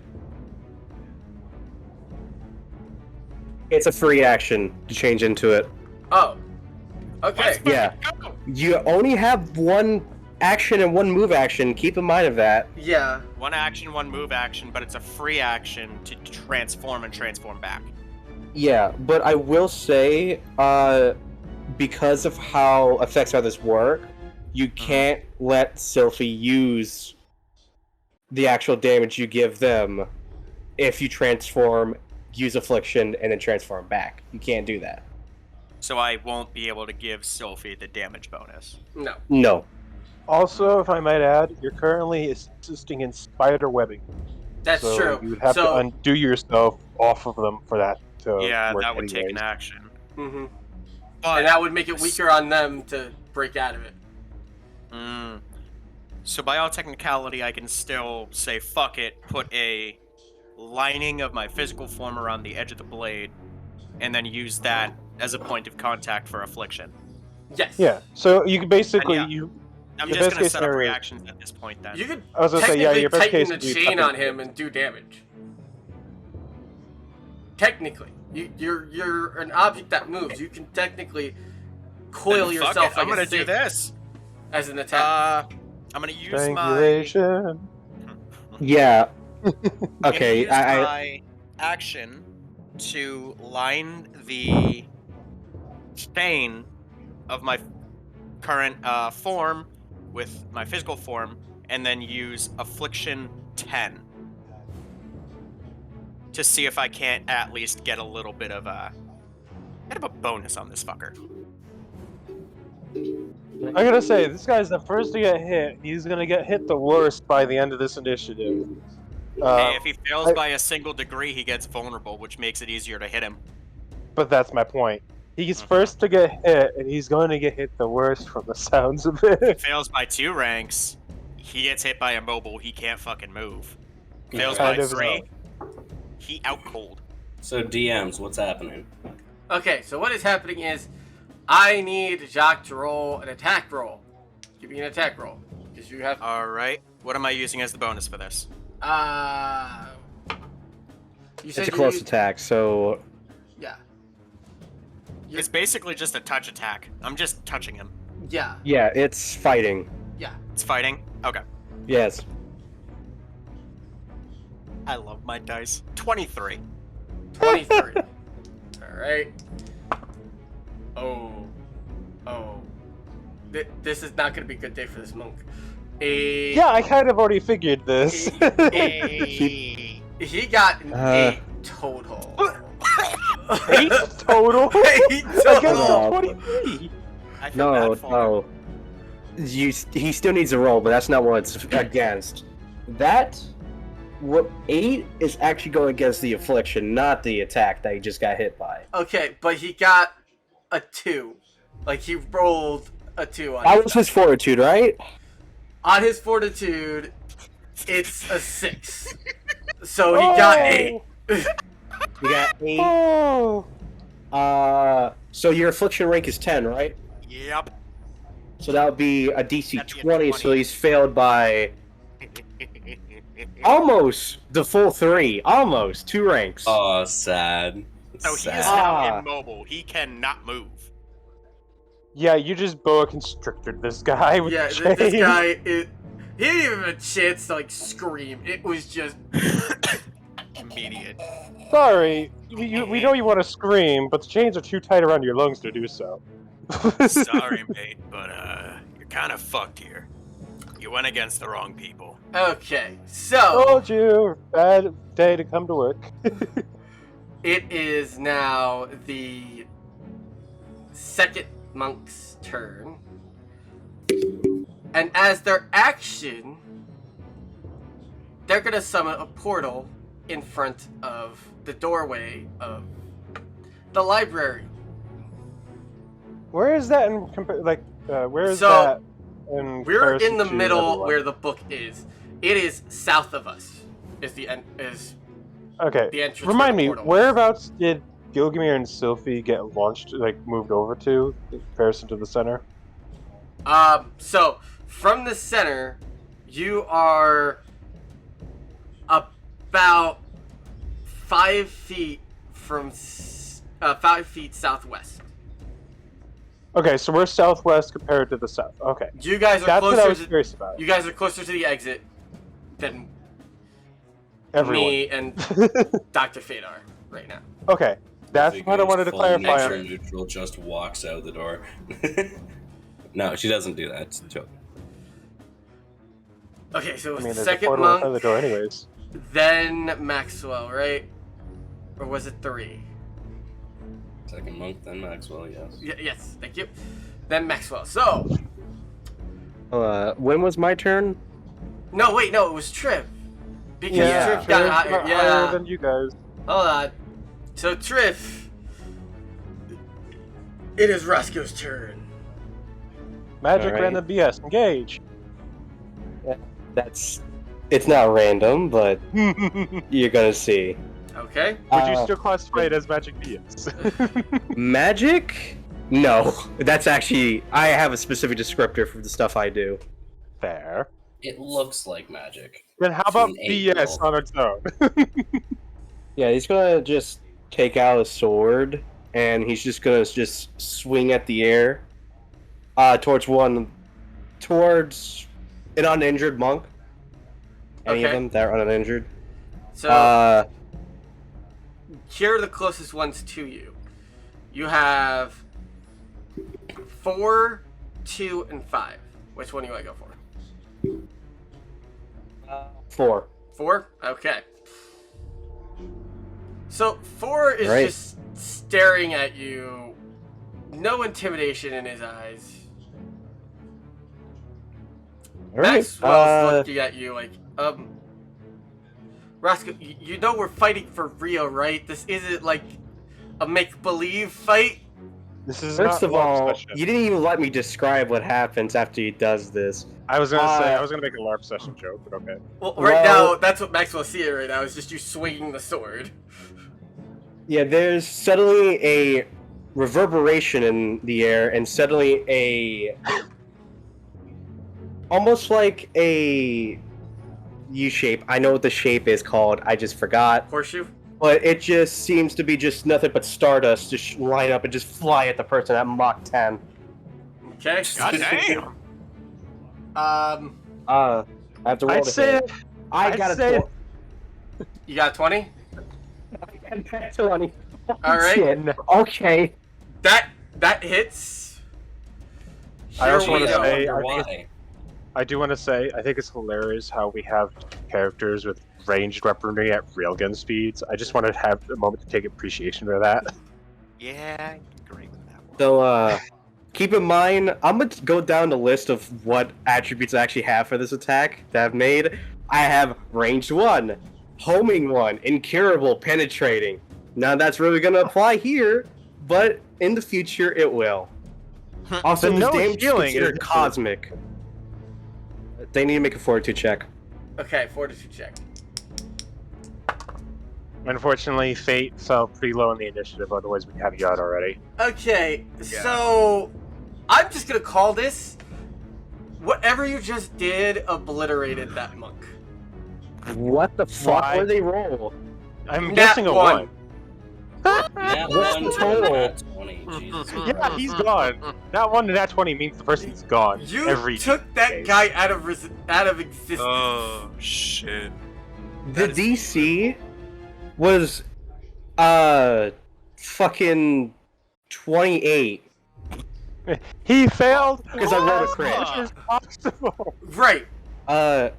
It's a free action to change into it. Oh. Okay. Yeah. You only have one action and one move action. Keep in mind of that. Yeah. One action, one move action, but it's a free action to transform and transform back. Yeah, but I will say, because of how effects of this work, you can't let Sylphie use the actual damage you give them if you transform, use Affliction, and then transform back. You can't do that. So I won't be able to give Sylphie the damage bonus. No. No. Also, if I might add, you're currently assisting in spider webbing. That's so true. You would have to undo yourself off of them for that to Yeah, work that would take an anyways. action. Mm-hmm. But And that would make it weaker on them to break out of it. So by all technicality, I can still say fuck it, put a lining of my physical form around the edge of the blade, and then use that as a point of contact for Affliction. Yes. Yeah. So you can basically And I'm your just best gonna case set up scenario- reactions at this point then. You could I was gonna say, technically your best tighten case the would be chain tucking on it him in. and do damage. Technically, you're an object that moves. You can technically coil Then fuck yourself. it, Like I'm gonna a do snake this. as an attack. I'm gonna use my. Strangulation. Yeah. I'm gonna Okay. use my action to line the chain of my current form with my physical form, and then use Affliction 10 to see if I can't at least get a little bit of a bonus on this fucker. I gotta say, this guy's the first to get hit. He's gonna get hit the worst by the end of this initiative. Hey, if he fails by a single degree, he gets vulnerable, which makes it easier to hit him. But that's my point. He's first to get hit, and he's going to get hit the worst from the sounds of it. If he fails by 2 ranks, he gets hit by immobile. He can't fucking move. Fails by Kind of 3, he out cold. So DMs, what's happening? Okay, so what is happening is, I need Jaque to roll an attack roll. Give me an attack roll, because you have. All right. What am I using as the bonus for this? You It's said a close you- attack, so Yeah. It's basically just a touch attack. I'm just touching him. Yeah. yeah, it's fighting. Yeah. It's fighting. Okay. Yes. I love my dice. 23. 23. Alright. Oh. This is not going to be a good day for this monk. Yeah, I kind of already figured this. He got an 8 total. 8 total? 8 Against total. a 23. I feel No, bad for him. no. He still needs a roll, but that's not what it's against. What 8 is actually going against the affliction, not the attack that he just got hit by. Okay, but he got a 2. Like, he rolled a 2 on That was his fortitude, right? On his fortitude, it's a 6. So he got 8. You got 8. Oh. So your affliction rank is 10, right? Yep. So that would be a DC That'd be a 20, so 20. he's failed by almost the full 3. Almost 2 ranks. Oh, sad. So he is Sad. now immobile. He cannot move. Yeah, you just boa constricted this guy with Yeah, the this chain. guy, he didn't even have a chance to, like, scream. It was just... Immediate. Sorry, we know you want to scream, but the chains are too tight around your lungs to do so. Sorry, mate, but you're kind of fucked here. You went against the wrong people. Okay, so... Told you, bad day to come to work. It is now the second monk's turn. And as their action, they're gonna summon a portal in front of the doorway of the library. Where is that in where is So, that in We're comparison in the to middle everyone? where the book is. It is south of us. Okay, the entrance remind to the me, portal. whereabouts did Gilga'meir and Sylphie get launched, moved over to, in comparison to the center? So from the center, you are about 5 feet from 5 feet southwest. Okay, so we're southwest compared to the south. Okay, You guys are that's what I closer was to. curious about. You guys are closer to the exit than Everyone. me and Dr. Fate are right now. Okay, that's what I wanted to Full clarify. Nature neutral just walks out the door. No, she doesn't do that. It's a joke. Okay, so I it was mean, the there's a second portal in front of monk, the door anyways. then Maxwell, right? Or was it 3? Second monk, then Maxwell, yes. Yes, thank you. Then Maxwell. So, When was my turn? no, wait, no, it was Triv. Because Yeah, Triv got out Triv's here. higher Yeah. than you guys. Hold on. So, Triv. It is Roscoe's turn. Magic, Alright. random, BS, engage. It's not random, but Would you're gonna see. Okay. you still classify it as magic BS? Magic? No, that's actually I have a specific descriptor for the stuff I do. Fair. It looks like magic. Then how To about an BS 8-year-old. on its own? Yeah, he's gonna just take out a sword and he's just gonna just swing at the air, towards an uninjured monk. Any of Okay. them that are uninjured? So here are the closest ones to you. You have 4, 2, and 5. Which one do you want to go for? 4. 4? Okay. So 4 is Right. just staring at you. No intimidation in his eyes. Maxwell's looking at you like, Rosco, you know we're fighting for real, right? This isn't like a make-believe fight. This is First not of all, LARP session. you didn't even let me describe what happens after he does this. I was gonna say I was gonna make a LARP session joke, but okay. Well, right Well- now, that's what Maxwell's seeing right now, is just you swinging the sword. Yeah, there's suddenly a reverberation in the air, and suddenly a almost like a U shape. I know what the shape is called. I just forgot. Horseshoe? But it just seems to be just nothing but stardust just line up and just fly at the person at Mach 10. Okay. God damn. I have to roll I'd to say hit. I I'd got a say- You got 20? 20. All right. Shit. Okay. That hits. I also Here wanna we I go. say- wonder I think why. I do want to say I think it's hilarious how we have characters with ranged weaponry at railgun speeds. I just wanted to have a moment to take appreciation for that. Yeah, I agree with that one. So, keep in mind, I'm gonna go down the list of what attributes I actually have for this attack that I've made. I have ranged 1, homing 1, incurable, penetrating. Now that's really gonna apply here, but in the future it will. Also, The this no damage is healing considered is- cosmic. They need to make a fortitude check. Okay, fortitude check. Unfortunately, Fate fell pretty low in the initiative, otherwise we'd have you out already. Okay, so I'm just gonna call this. Whatever you just did obliterated that monk. What the fuck? Why? What did they roll? I'm Nat guessing a 1. 1. Nat What's 1 the to total? nat 20. Jesus Yeah, Christ. he's gone. That 1 to that 20 means the person's gone. You every took that case. guy out of existence. Oh shit. The That is- DC was fucking 28. He failed Because I rolled a crit. Which is possible. Right. Uh,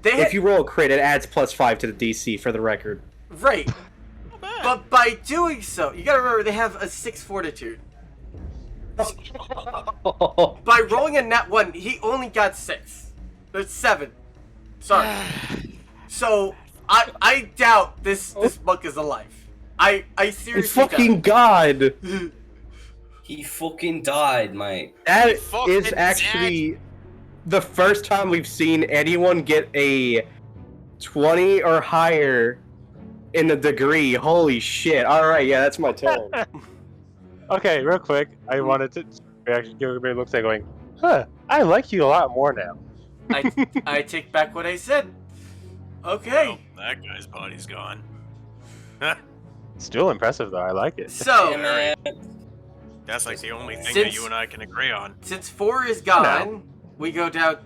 They if you roll a crit, it adds +5 to the DC for the record. right. Not bad. But by doing so, you gotta remember they have a 6 fortitude. By rolling a nat 1, he only got 6. There's 7. Sorry. So I doubt this monk is alive. I It's seriously fucking God! doubt. He fucking died, mate. That He is fucking actually the first time we've seen anyone get a 20 or higher in the degree. Holy shit. Alright, yeah, that's my turn. Okay, real quick, I wanted to actually Gilga'meir looks like going, huh, I like you a lot more now. I take back what I said. Okay. Well, that guy's body's gone. Still impressive though, I like it. So Damn it. That's like the only thing that Since- you and I can agree on. since 4 is gone, we go down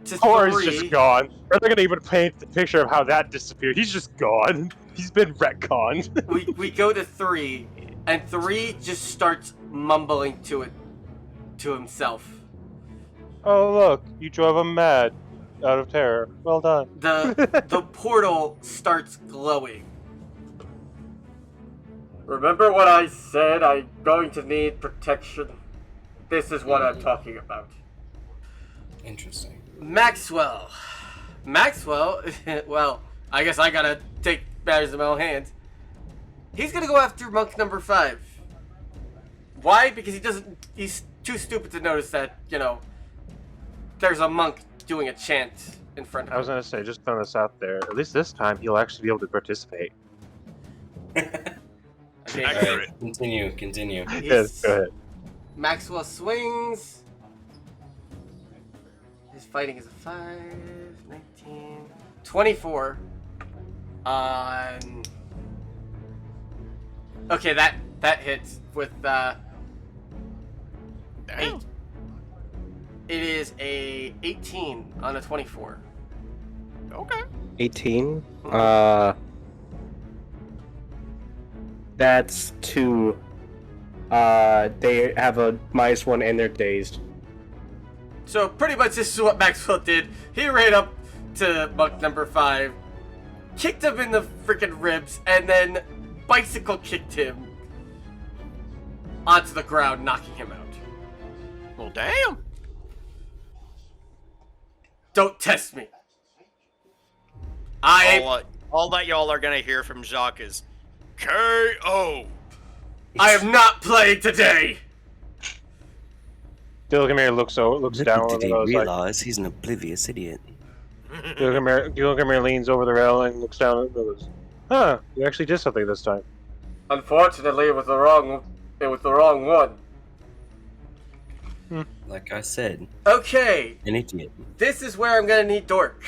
to Or 3. is just gone. Or they're gonna even paint the picture of how that disappeared. He's just gone. He's been retconned. we go to 3, and 3 just starts mumbling to himself. Oh look, you drove him mad out of terror. Well done. The portal starts glowing. Remember what I said? I'm going to need protection. This is what I'm talking about. Interesting. Maxwell, well, I guess I gotta take matters in my own hands. He's gonna go after monk number 5. Why? Because he's too stupid to notice that, there's a monk doing a chant in front I of was him. gonna say, just throwing this out there. At least this time, he'll actually be able to participate. Okay. Alright, continue. Yes, go ahead. Maxwell swings. His fighting is a 5, 19, 24. Okay, that hits with 8. It is a 18 on a 24. Okay. 18. That's 2. They have a -1 and they're dazed. So pretty much this is what Maxwell did. He ran up to monk number 5, kicked him in the freaking ribs, and then bicycle kicked him onto the ground, knocking him out. Well, damn. Don't test me. All that y'all are gonna hear from Jaque is KO. I am not playing today. Gilga'meir looks down. Little did he Like, realize he's an oblivious idiot. Gilga'meir leans over the railing, looks down, and goes, "Huh? You actually did something this time." Unfortunately, it was the wrong one. Like I said, Okay, an idiot. this is where I'm gonna need Dork.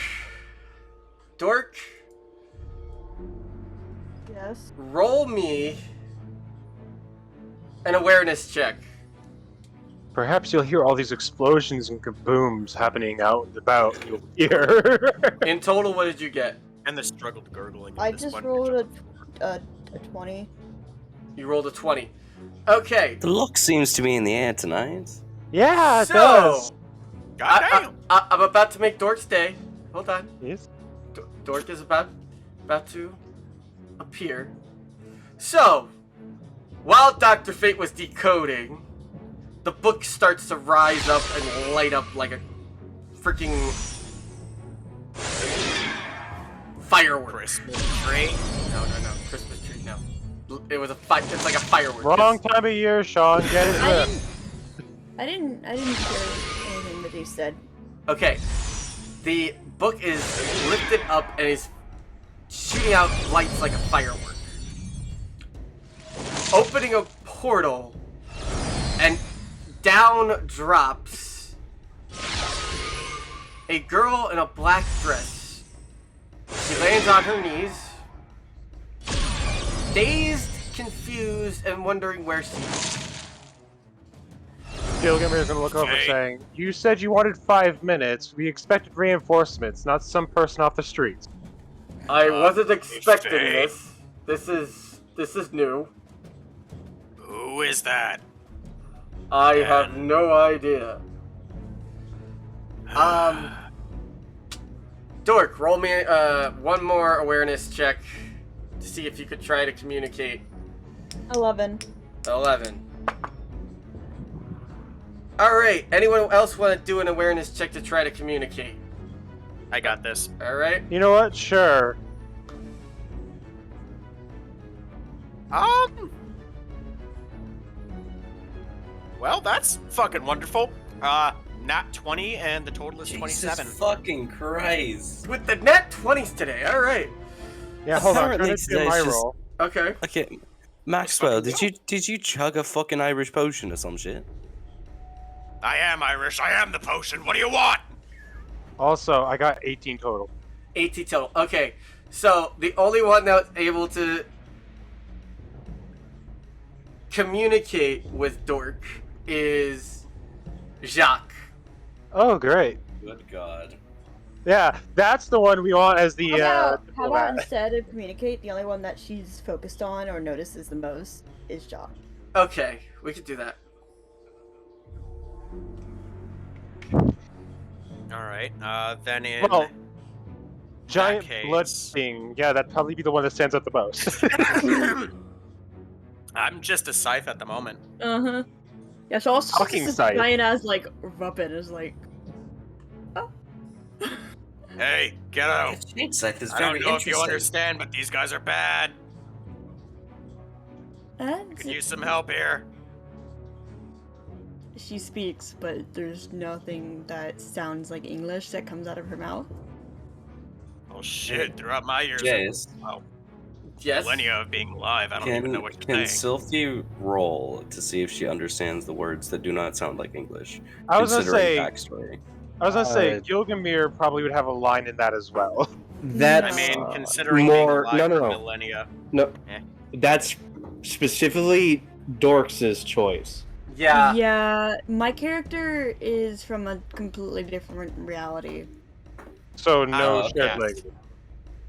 Dork, Yes. roll me an awareness check. Perhaps you'll hear all these explosions and kabooms happening out and about. You'll hear. In total, what did you get? And the struggled gurgling. of I this just one. rolled a 20. You rolled a 20. Okay, The luck seems to be in the air tonight. Yeah, it so does. Goddamn. I'm about to make Dork's day. Hold on. Yes. Dork is about to appear. So, while Dr. Fate was decoding, the book starts to rise up and light up like a freaking firework. Christmas tree. No, Christmas tree, no. It was it's like a firework. Wrong time of year, Shawn. Get it I right. didn't hear anything that he said. Okay, the book is lifted up and is shooting out lights like a firework. Opening a portal, and down drops a girl in a black dress. She lands on her knees, dazed, confused, and wondering where she is. Gilga'meir's gonna look over Okay. saying, "You said you wanted 5 minutes. We expected reinforcements, not some person off the streets." I wasn't expecting Faye. this. This is new. Who is that? I have no idea. Dork, roll me one more awareness check to see if you could try to communicate. 11. 11. Alright, anyone else want to do an awareness check to try to communicate? I got this. Alright? You know what? Sure. Well, that's fucking wonderful. Nat 20 and the total is 27. Jesus fucking Christ. With the net 20s today, alright. Yeah, hold on. Apparently Trying to do my today's just- roll. Okay. Okay, Maxwell, did you chug a fucking Irish potion or some shit? I am Irish. I am the potion. What do you want? Also, I got 18 total. 18 total. Okay, so the only one that was able to communicate with Dork is Jaque. Oh, great. Good God. Yeah, that's the one we want as the. How about diplomat. instead of communicate, the only one that she's focused on or notices the most is Jaque. Okay, we could do that. Alright, then in... Well, giant case- blood sting. Yeah, that'd probably be the one that stands out the most. I'm just a scythe at the moment. Uh-huh. Yeah, so also Fucking just sight. giant ass like weapon is like Hey, get out. Scythe is I very don't know if you interesting. understand, but these guys are bad. and Could use some help here. she speaks, but there's nothing that sounds like English that comes out of her mouth. Oh shit, throughout my years. Jace. Oh. Yes. millennia of being alive. I don't even know what to Can say. Sylphie roll to see if she understands the words that do not sound like English? I was gonna Considering say, backstory. Gilga'meir probably would have a line in that as well. That's I mean, considering more. being alive No. for millennia. No, Eh. that's specifically Dorks' choice. Yeah. Yeah, my character is from a completely different reality. So no Oh, shared okay. language.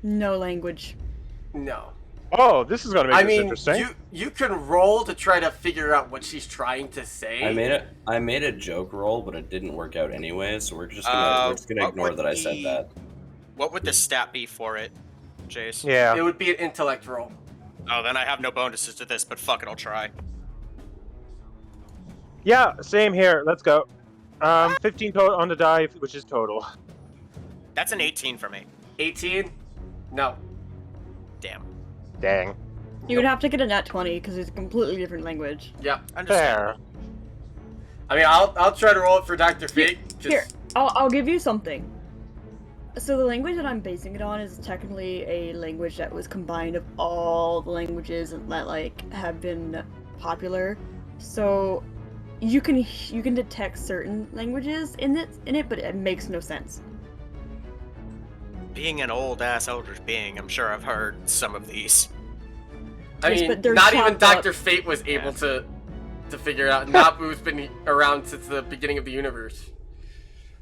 No language. No. Oh, this is gonna make I this mean, interesting. you can roll to try to figure out what she's trying to say. I made a joke roll, but it didn't work out anyway, so we're just gonna What ignore would that I said the- that. What would the stat be for it, Jace? Yeah. It would be an intellect roll. Oh, then I have no bonuses to this, but fuck it, I'll try. Yeah, same here. Let's go. 15 total on the die, which is total. That's an 18 for me. 18? No. Damn. Dang. You would have to get a nat 20 because it's a completely different language. Yep. Fair. I mean, I'll try to roll it for Dr. Fate. Here, I'll give you something. So the language that I'm basing it on is technically a language that was combined of all the languages that like have been popular. So you can detect certain languages in it, but it makes no sense. Being an old ass eldritch being, I'm sure I've heard some of these. I Yes, mean, but they're not even chopped up. Dr. Fate was able to figure it out. Nabu's been around since the beginning of the universe.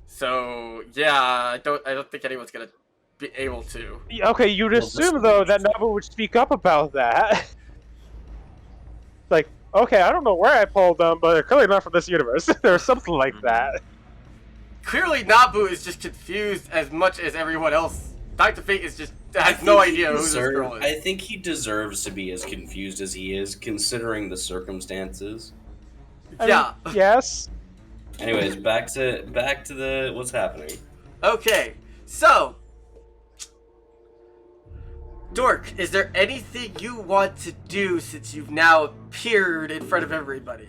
So yeah, I don't think anyone's gonna be able to. Okay, you'd assume though that Nabu would speak up about that. Like, okay, I don't know where I pulled them, but they're clearly not from this universe. Or something like that. Clearly, Nabu is just confused as much as everyone else. Dr. Fate has no idea who this girl is. I think he deserves to be as confused as he is, considering the circumstances. Yeah. Yes. Anyways, back to the what's happening. Okay, so Dork, is there anything you want to do since you've now appeared in front of everybody?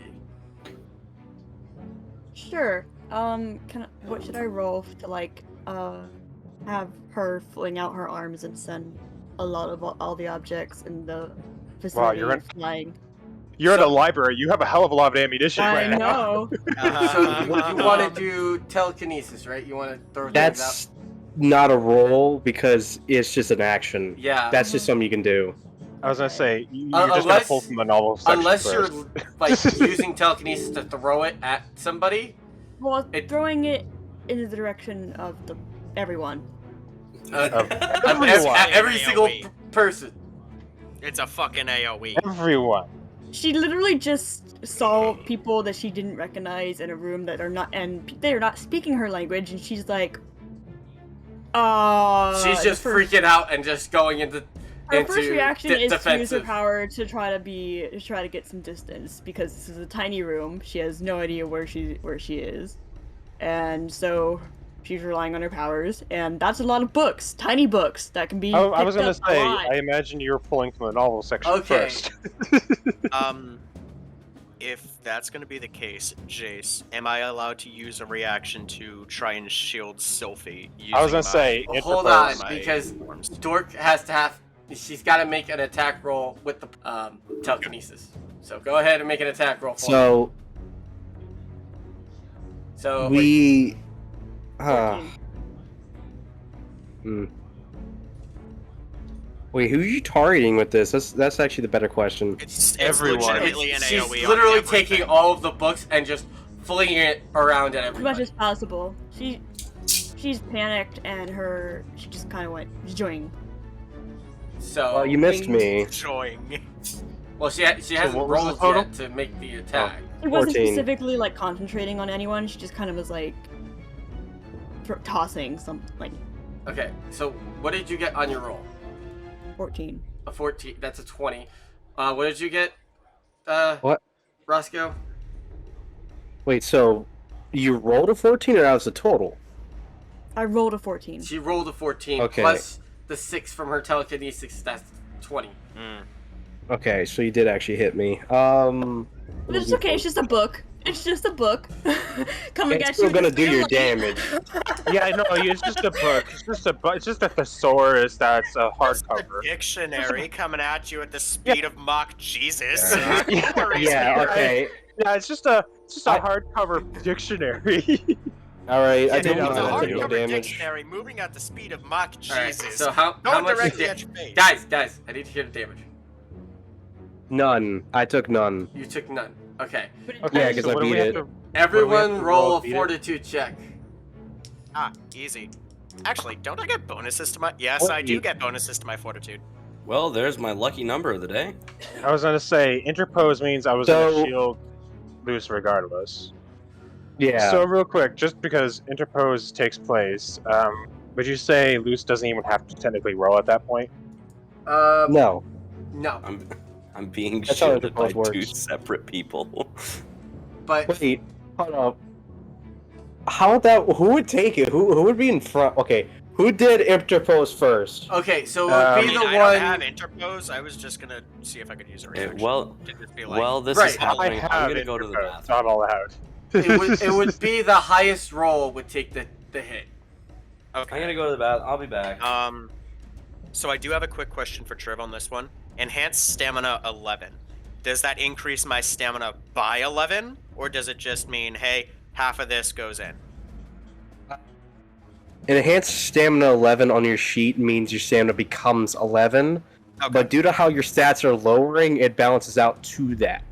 Sure. What should I roll to like have her fling out her arms and send a lot of all the objects in the facility you're in- flying? You're in a library. You have a hell of a lot of ammunition I right now. know. So you want to do telekinesis, right? You want to throw things That's out? not a roll because it's just an action. Yeah. That's just something you can do. I was gonna say, you're just gonna unless- pull from the novel section Unless first. you're like using telekinesis to throw it at somebody. Well, It- throwing it in the direction of everyone. Every single person. It's a fucking AoE. Everyone. She literally just saw people that she didn't recognize in a room that are not, and they are not speaking her language, and she's like, She's just freaking out and just going into Her first reaction is to use her defensive. power to try to get some distance because this is a tiny room. She has no idea where she is, and so she's relying on her powers. And that's a lot of books, tiny books that can be. I was gonna picked up a say, lot. I imagine you're pulling from the novel section Okay. first. If that's gonna be the case, Jace, am I allowed to use a reaction to try and shield Sylphie? I was using gonna say, Well, hold on, interpose. my because forms? Dork has to have. She's got to make an attack roll with the telekinesis. So go ahead and make an attack roll for me. So So we. 14. Wait, who are you targeting with this? That's actually the better question. It's Everyone. legitimately an she's AoE on literally everything. taking all of the books and just flinging it around at As much everybody. as possible. She's panicked and she just kind of went joing. So Well, you missed me. Enjoying. well, she hasn't what was the rolled total? yet to make the attack. She wasn't 14. specifically like concentrating on anyone. She just kind of was like tossing something like Okay, so what did you get on your roll? 14. A 14. That's a 20. What did you get? What? Rosco? Wait, so you rolled a 14 or that was the total? I rolled a 14. She rolled a 14 Okay. plus the 6 from her telekinesis. That's 20. Okay, so you did actually hit me. But it's okay. It's just a book, It's just a book. Coming It's at still you. gonna with do your like- damage. Yeah, I know. It's just a book. It's just a thesaurus that's a Just a hardcover. dictionary coming at you at the speed of Mcginnis. Yeah, okay. Yeah, it's just a hardcover dictionary. Alright, I Yeah, took it's a mine, I took no hardcover damage. dictionary moving at the speed of Alright, Mcginnis. so how Going much directly da- at your face. Guys, I need to hear the damage. None. I took none. You took none. Okay. Yeah, 'cause I what do we beat have it. to- Everyone to roll roll a to beat it? fortitude check. Ah, easy. Actually, don't I get bonuses to my? Yes, I do you- get bonuses to my fortitude. Well, there's my lucky number of the day. I was gonna say interpose means I was So- gonna shield loose regardless. Yeah. So real quick, just because interpose takes place, would you say loose doesn't even have to technically roll at that point? No. No. I'm being That's how shielded by interpose two works. separate people. But Wait, hold up. How that? Who would take it? Who would be in front? Okay, who did interpose first? okay, so it would be I mean, the I one. don't have interpose. I was just gonna see if I could use a reaction. well, to just be like, well, this Right, is I happening. I I'm have gonna go to the interpose, bathroom. not allowed. it would be the highest roll would take the hit. okay. I'm gonna go to the bath. I'll be back. So I do have a quick question for Triv on this one. Enhanced stamina 11. Does that increase my stamina by 11, or does it just mean, hey, half of this goes in? Enhanced stamina 11 on your sheet means your stamina becomes 11, Okay. but due to how your stats are lowering, it balances out to that.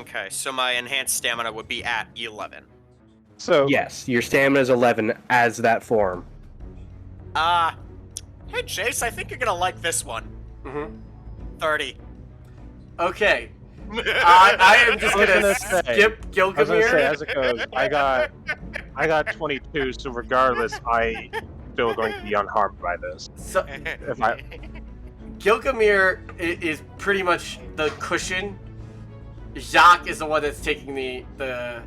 Okay, so my enhanced stamina would be at 11. So Yes, your stamina is 11 as that form. Hey Jace, I think you're gonna like this one. Mm-hmm. 30. Okay. I am just I was gonna gonna say- skip I was gonna say, Gilga'meir. as it goes, I got 22, so regardless, I still going to be unharmed by this. So If I, Gilga'meir is pretty much the cushion. Jaque is the one that's taking the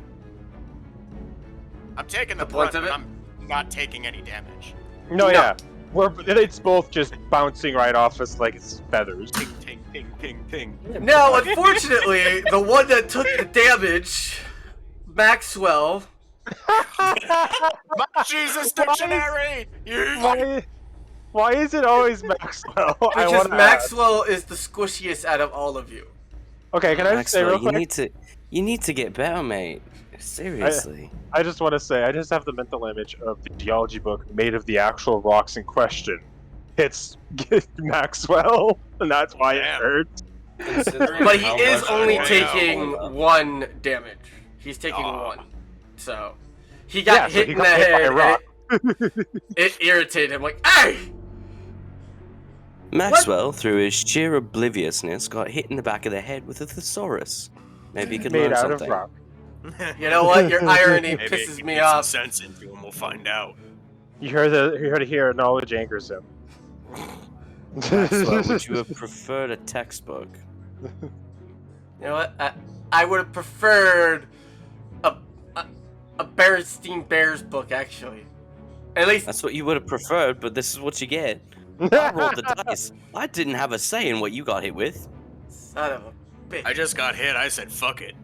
I'm taking the point brunt, of but it? I'm not taking any damage. no, yeah, it's both just bouncing right off us like it's feathers. Ting, ting, ting, ting, ting. No, unfortunately, the one that took the damage, Maxwell. Jesus dictionary! Why is it always Maxwell? I Because wanna Maxwell is the squishiest out of all of you. ask. Okay, can I just say Maxwell, real you quick? need to get better, mate. Seriously. I just want to say, I just have the mental image of the geology book made of the actual rocks in question. It's Maxwell, and that's why it Damn. hurts. Considering But he how is much only I taking know. 1 damage. He's taking Aw. 1. So he got so hit he in got the hit by a head. rock. It irritated him like, hey! Maxwell, through his sheer obliviousness, got hit in the back of the head with a thesaurus. Maybe he could Made learn out something. of rock. You know what? Your irony Maybe pisses if me you get some off. sense into him, we'll find out. You heard it here. Knowledge anchors him. Maxwell, would you have preferred a textbook? You know what? I would have preferred a Berenstein Bears book, actually. At least, That's what you would have preferred, but this is what you get. I rolled the dice. I didn't have a say in what you got hit with. son of a bitch. I just got hit, I said fuck it.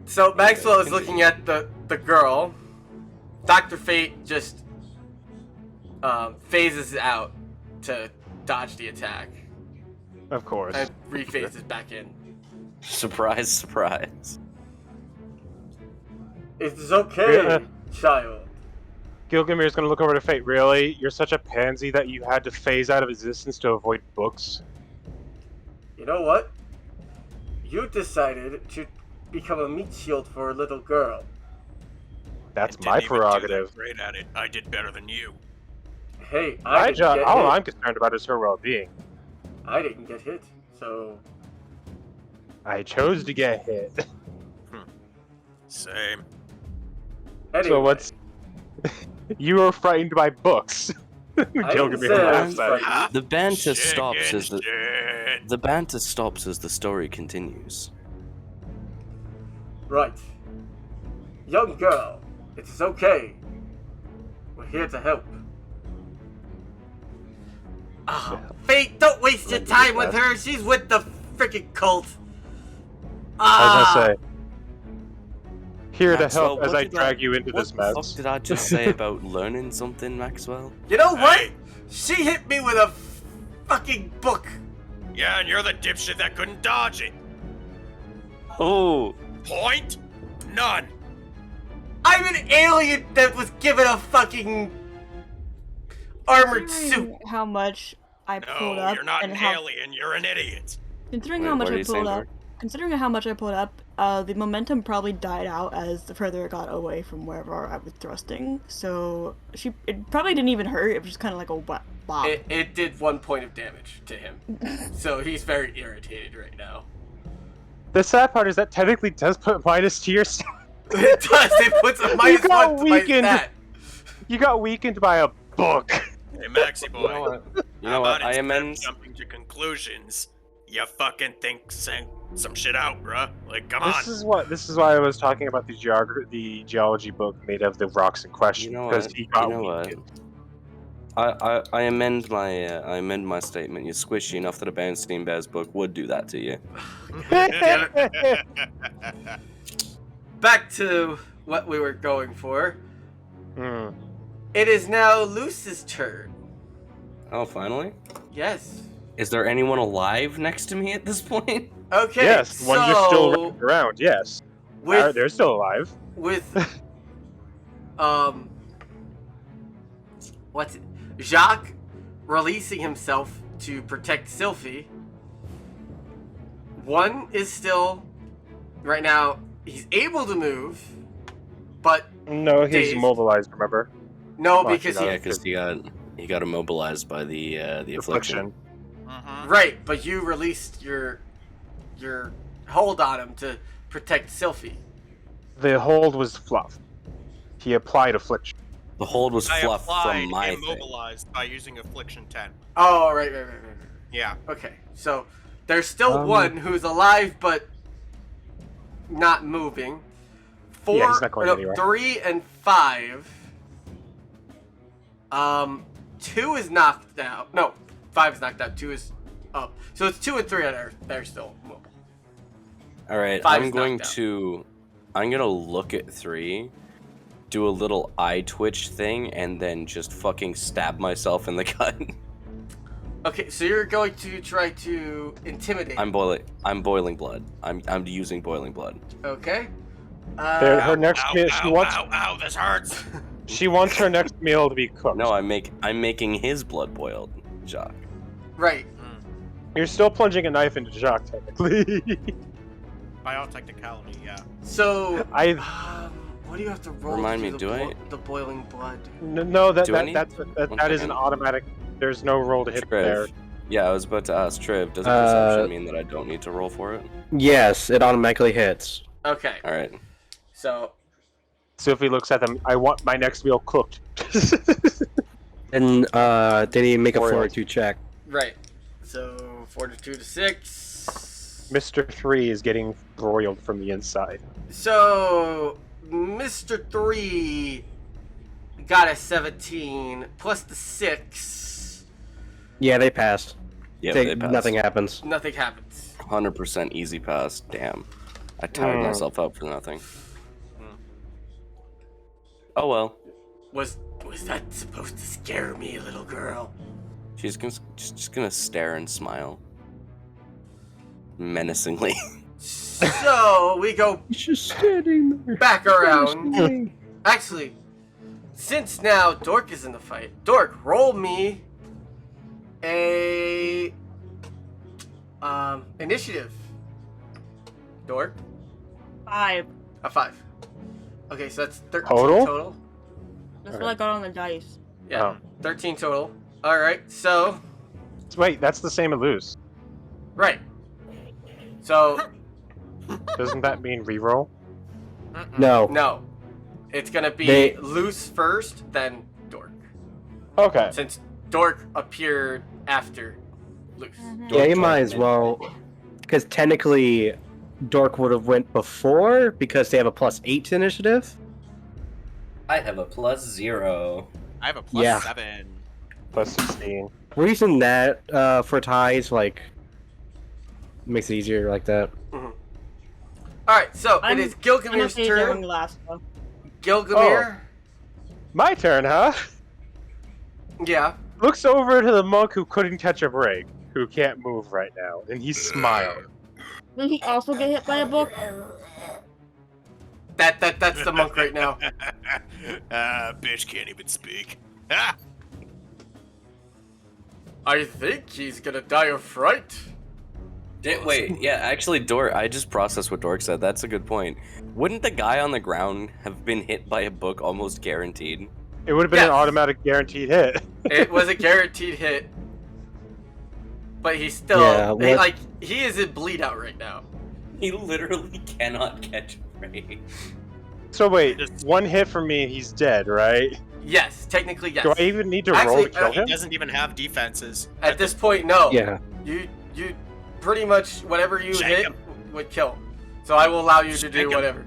So Maxwell is looking at the girl. Dr. Fate just phases out to dodge the attack Of course. and rephases back in. Surprise, surprise. It's okay, Yeah. child. Gilga'meir's gonna look over to Fate. Really? You're such a pansy that you had to phase out of existence to avoid books? You know what? You decided to become a meat shield for a little girl. That's I my didn't even do that prerogative. great at it. I did better than you. Hey, I didn't get all hit. I'm concerned about is her well-being. I didn't get hit, so I chose to get hit. Same. anyway. So what's... You were frightened by books. I didn't Gilga'meir say I laughs was at it. frightened. The banter Chicken stops as shit. the banter stops as the story continues. Right. Young girl, it is okay. We're here to help. Ah, Fate, don't waste your time with her. She's with the freaking cult. I was gonna say, here to Maxwell, help as what I did drag you into What this the mess. fuck did I just say about learning something, Maxwell? You know what? Hey. She hit me with a fucking book. Yeah, and you're the dipshit that couldn't dodge it. Oh, Point? None. I'm an alien that was given a fucking armored suit. Considering how much I pulled No, up you're not and an how alien. You're an idiot. considering Wait, how much what are I you pulled saying, up, Dork? considering how much I pulled up, the momentum probably died out as the further it got away from wherever I was thrusting. So it probably didn't even hurt. It was just kind of like a bob. It did 1 point of damage to him. So he's very irritated right now. The sad part is that technically does put minus to your stat. It does. It puts a minus got 1 to my weakened. stat. You got weakened by a book. Hey, Maxie boy. You know what? I instead of amend. jumping to conclusions, you fucking think some shit out, bruh. Like, come on. This is why I was talking about the geology book made of the rocks in question. You know because what? he got You know what? weakened. I amend my statement. You're squishy enough that a Bernstein Bears book would do that to you. Back to what we were going for. Hmm. It is now Luce's turn. Oh, finally? Yes. Is there anyone alive next to me at this point? Okay. Yes, so when you're still running around, yes. with They're still alive. with what's it? Jaque releasing himself to protect Sylphie. One is still right now. He's able to move, but No, he's Dave. immobilized, remember? no, Well, because actually, Yeah, because he got immobilized by the affliction. Mhm. right. But you released your hold on him to protect Sylphie. The hold was fluff. He applied affliction. The hold was I fluff applied from my thing. immobilized by using Affliction 10. Oh, right. Yeah. Okay, so there's still Um, one who's alive but not moving. Four, Yeah, he's not going anywhere. 3 and 5. 2 is knocked out. No, 5 is knocked out. 2 is up. So it's 2 and 3 are they're still mobile. All right, 5 I'm is going knocked out. to. I'm gonna look at 3, do a little eye twitch thing, and then just fucking stab myself in the gut. Okay, so you're going to try to intimidate. I'm boiling blood. I'm using boiling blood. Okay. Her next meal, Ow, this hurts. she wants her next meal to be cooked. No, I'm making his blood boiled, Jaque. Right. You're still plunging a knife into Jaque, technically. By all technicality, yeah. So I what do you have to roll? Remind to me, do do the boiling blood? no, that Do I need- that is an automatic. There's no roll to hit there. Triv. Yeah, I was about to ask Triv. Does a perception mean that I don't need to roll for it? Yes, it automatically hits. Okay. All right. So Sylphie looks at them. I want my next meal cooked. And then he make a Or- fortitude check. right. So fortitude to 6. Mr. 3 is getting broiled from the inside. So Mr. 3 got a 17 plus the 6. Yeah, they passed. Yeah, Nothing happens. Nothing happens. 100% easy pass. Damn. I tired Mm. myself up for nothing. Oh well. Was that supposed to scare me, little girl? She's just gonna stare and smile. Menacingly. So we go She's just standing there. back around. Actually, since now Dork is in the fight, Dork, roll me a initiative. Dork, 5. a 5. Okay, so that's 13 Total? total. That's what I got on the dice. Yeah, Oh. 13 total. All right, so Wait, that's the same as loose. right. So Doesn't that mean reroll? No. no, it's gonna be They- loose first, then Dork, Okay. since Dork appeared after loose. Yeah, you might as well. Because technically, Dork would have went before because they have a +8 to initiative. I have a +0. I have a Yeah. +7. Plus 16. Reason that for ties, like, Makes it easier like that. Alright, so I'm it is gonna Gilga'meir's say they're turn. going last, though. Gilga'meir? My turn, huh? Yeah. Looks over to the monk who couldn't catch a break, who can't move right now, and he smiles. Did he also get hit by a book? That's the monk right now. Bitch can't even speak. I think he's gonna die of fright. Wait, yeah, actually, I just processed what Dork said. That's a good point. Wouldn't the guy on the ground have been hit by a book almost guaranteed? It would have been Yes. an automatic guaranteed hit. It was a guaranteed hit. But he's still Yeah, he is in bleed out right now. He literally cannot catch a break. So wait, one hit from me, he's dead, right? Yes, technically yes. Do I even need to roll to kill He him? doesn't even have defenses. At this point, no. Yeah. You pretty much whatever you Shank hit him. would kill. So I will allow you to Shank do him. whatever.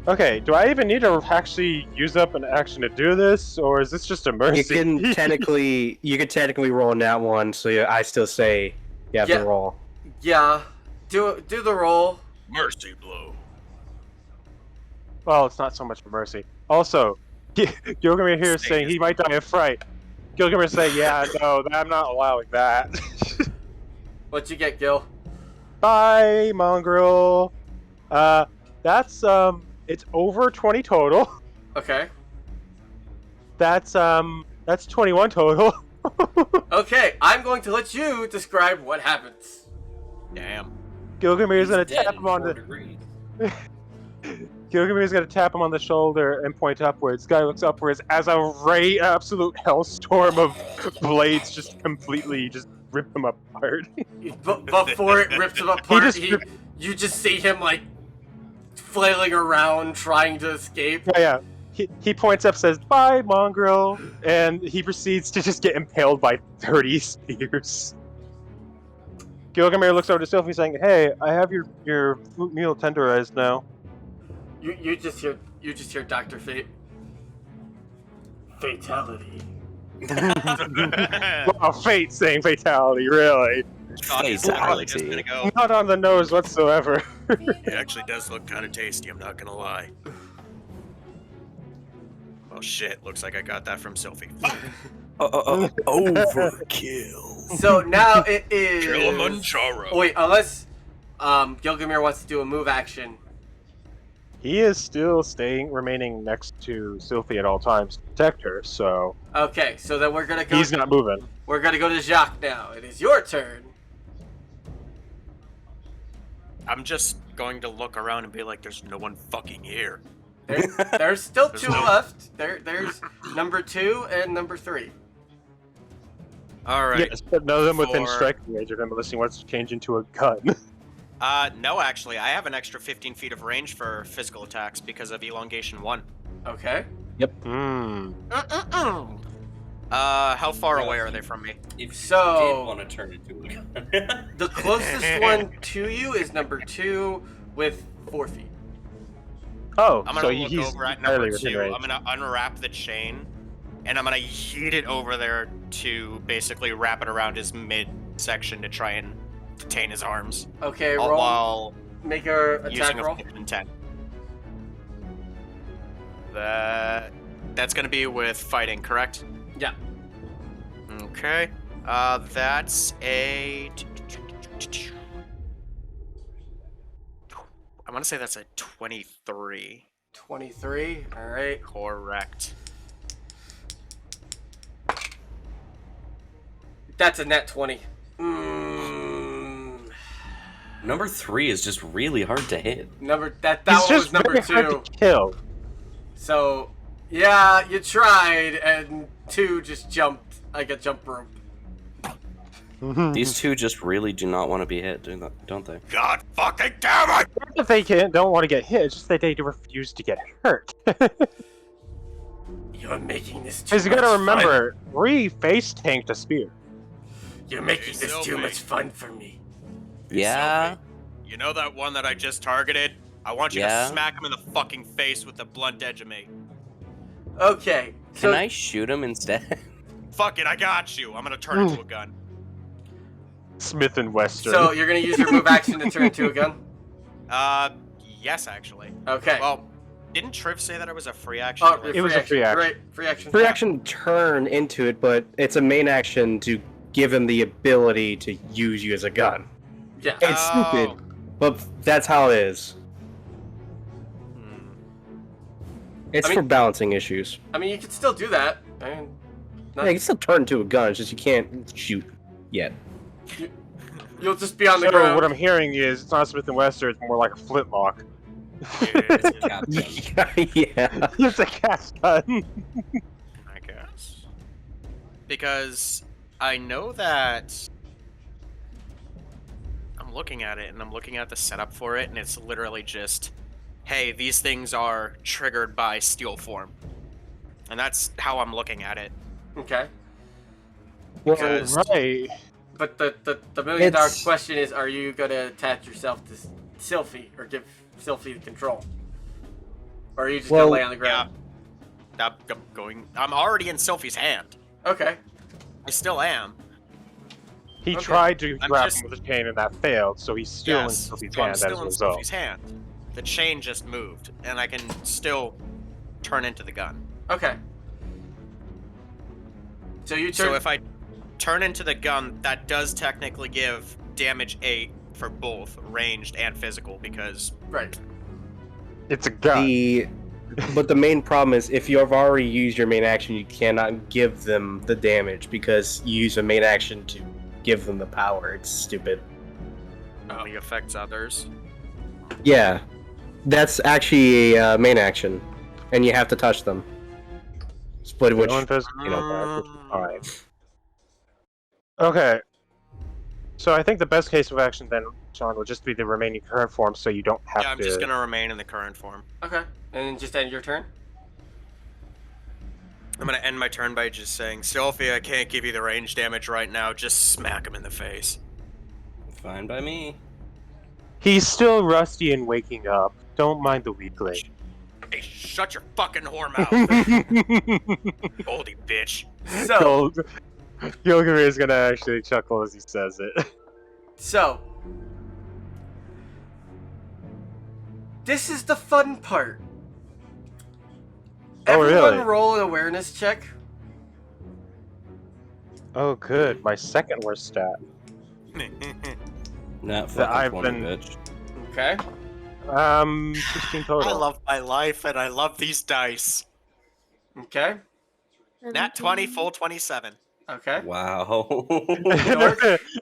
Okay, do I even need to actually use up an action to do this, or is this just a mercy? You can technically roll in that one, so I still say you have Yeah. to roll. Yeah. Do the roll. Mercy blow. Well, it's not so much a mercy. Also, Gilga'meir here is saying he might die of fright. Gilga'meir saying, yeah, no, I'm not allowing that. What'd you get, Gil? Bye, mongrel. That's, it's over 20 total. Okay. That's 21 total. Okay, I'm going to let you describe what happens. Damn. Gilga'meir's gonna He's dead tap in him on 4 the... degrees. Gilga'meir's gonna tap him on the shoulder and point upwards. Guy looks upwards as a absolute hellstorm of blades just completely just rip him apart. Before it rips him apart, just you just see him like flailing around trying to escape. Yeah. He points up, says, "Bye, mongrel," and he proceeds to just get impaled by 30 spears. Gilga'meir looks over to Sylphie, saying, "Hey, I have your meal tenderized now." You just hear Dr. Fate. Fatality. Wow, fate saying fatality, really? He's probably just gonna go. Not on the nose whatsoever. It actually does look kind of tasty, I'm not gonna lie. Oh shit, looks like I got that from Sylphie. Fuck! Overkill. So now it is. Kilimanjaro. Oh, wait, unless Gilga'meir wants to do a move action. He is still remaining next to Sylphie at all times to protect her, so Okay, so then we're gonna go. he's not moving. We're gonna go to Jaque now. It is your turn. I'm just going to look around and be like, there's no one fucking here. There's still There's two no- left. There's number 2 and number 3. Alright. Yes, but none of them within For- striking range of him unless he wants to change into a gun. No, actually, I have an extra 15 feet of range for physical attacks because of elongation 1. Okay. Hmm. How far away are they from me? If So- you did want to turn into a gun. The closest one to you is number 2 with 4 feet. Oh, I'm so gonna look he's over at entirely number within 2. range. I'm gonna unwrap the chain, and I'm gonna yeet it over there to basically wrap it around his midsection to try and detain his arms. Okay, all roll. while Make your attack using a roll. fucking 10. That's gonna be with fighting, correct? Yeah. Okay. That's a. I want to say that's a 23. 23. All right. Correct. That's a net 20. Number 3 is just really hard to hit. That He's one just was number very 2. hard to kill. So, yeah, you tried, and 2 just jumped like a jump rope. These two just really do not want to be hit, don't they? God fucking damn it! Not that they don't want to get hit, it's just that they refuse to get hurt. You're making this too Because you much gotta fun. remember, Ree face tanked a spear. You're making Hey, this too Sylphie. much fun for me. Yeah. You know that one that I just targeted? I want you Yeah. to smack him in the fucking face with the blunt edge of me. Okay. So, Can I shoot him instead? Fuck it, I got you. I'm gonna turn into a gun. Smith and Western. So you're gonna use your move action to turn into a gun? Yes, actually. Okay. Well, didn't Triv say that it was a free action? Oh, It was a free action. Right, free action. Free action turn into it, but it's a main action to give him the ability to use you as a gun. Yeah. It's stupid, but that's how it is. It's for balancing issues. I mean, you could still do that. I mean, Yeah, you can still turn into a gun, it's just you can't shoot yet. you'll just be on the So ground. what I'm hearing is it's not Smith and Western, it's more like a flintlock. It's a cap gun. Yeah. It's a cast gun. I guess. Because I know that I'm looking at it and I'm looking at the setup for it, and it's literally just, hey, these things are triggered by steel form. And that's how I'm looking at it. Okay. Well, Because- right. But the $1,000,000 It's- question is, are you gonna attach yourself to Sylphie or give Sylphie the control? Or are you just Well, gonna lay on the ground? I'm already in Sylphie's hand. Okay. I still am. He Okay. tried to I'm grab just- him with a chain and that failed, so he's still in Yes, Sophie's so I'm hand as still a in result. Sylphie's hand. The chain just moved, and I can still turn into the gun. Okay. So you turn. So if I turn into the gun, that does technically give damage 8 for both ranged and physical, because right. It's a gun. But the main problem is if you have already used your main action, you cannot give them the damage because you use a main action to give them the power. It's stupid. only affects others. Yeah, that's actually a main action, and you have to touch them. Split which, Villain does- you know, Alright. Okay. So I think the best case of action then, Shawn, would just be the remaining current form, so you don't have Yeah, I'm to. just gonna remain in the current form. Okay. And then just end your turn. I'm gonna end my turn by just saying, Sylphie, I can't give you the range damage right now, just smack him in the face. Fine by me. He's still rusty and waking up. Don't mind the weakling. Hey, shut your fucking whore mouth, oldie bitch. So, Gilga'meir is gonna actually chuckle as he says it. so this is the fun part. Oh, Everyone really? roll an awareness check. Oh, good. My second worst stat. Nah, That fuck I've 20, been- bitch. Okay. 16 total. I love my life and I love these dice. Okay. Nat 20, full 27. Okay. Wow. and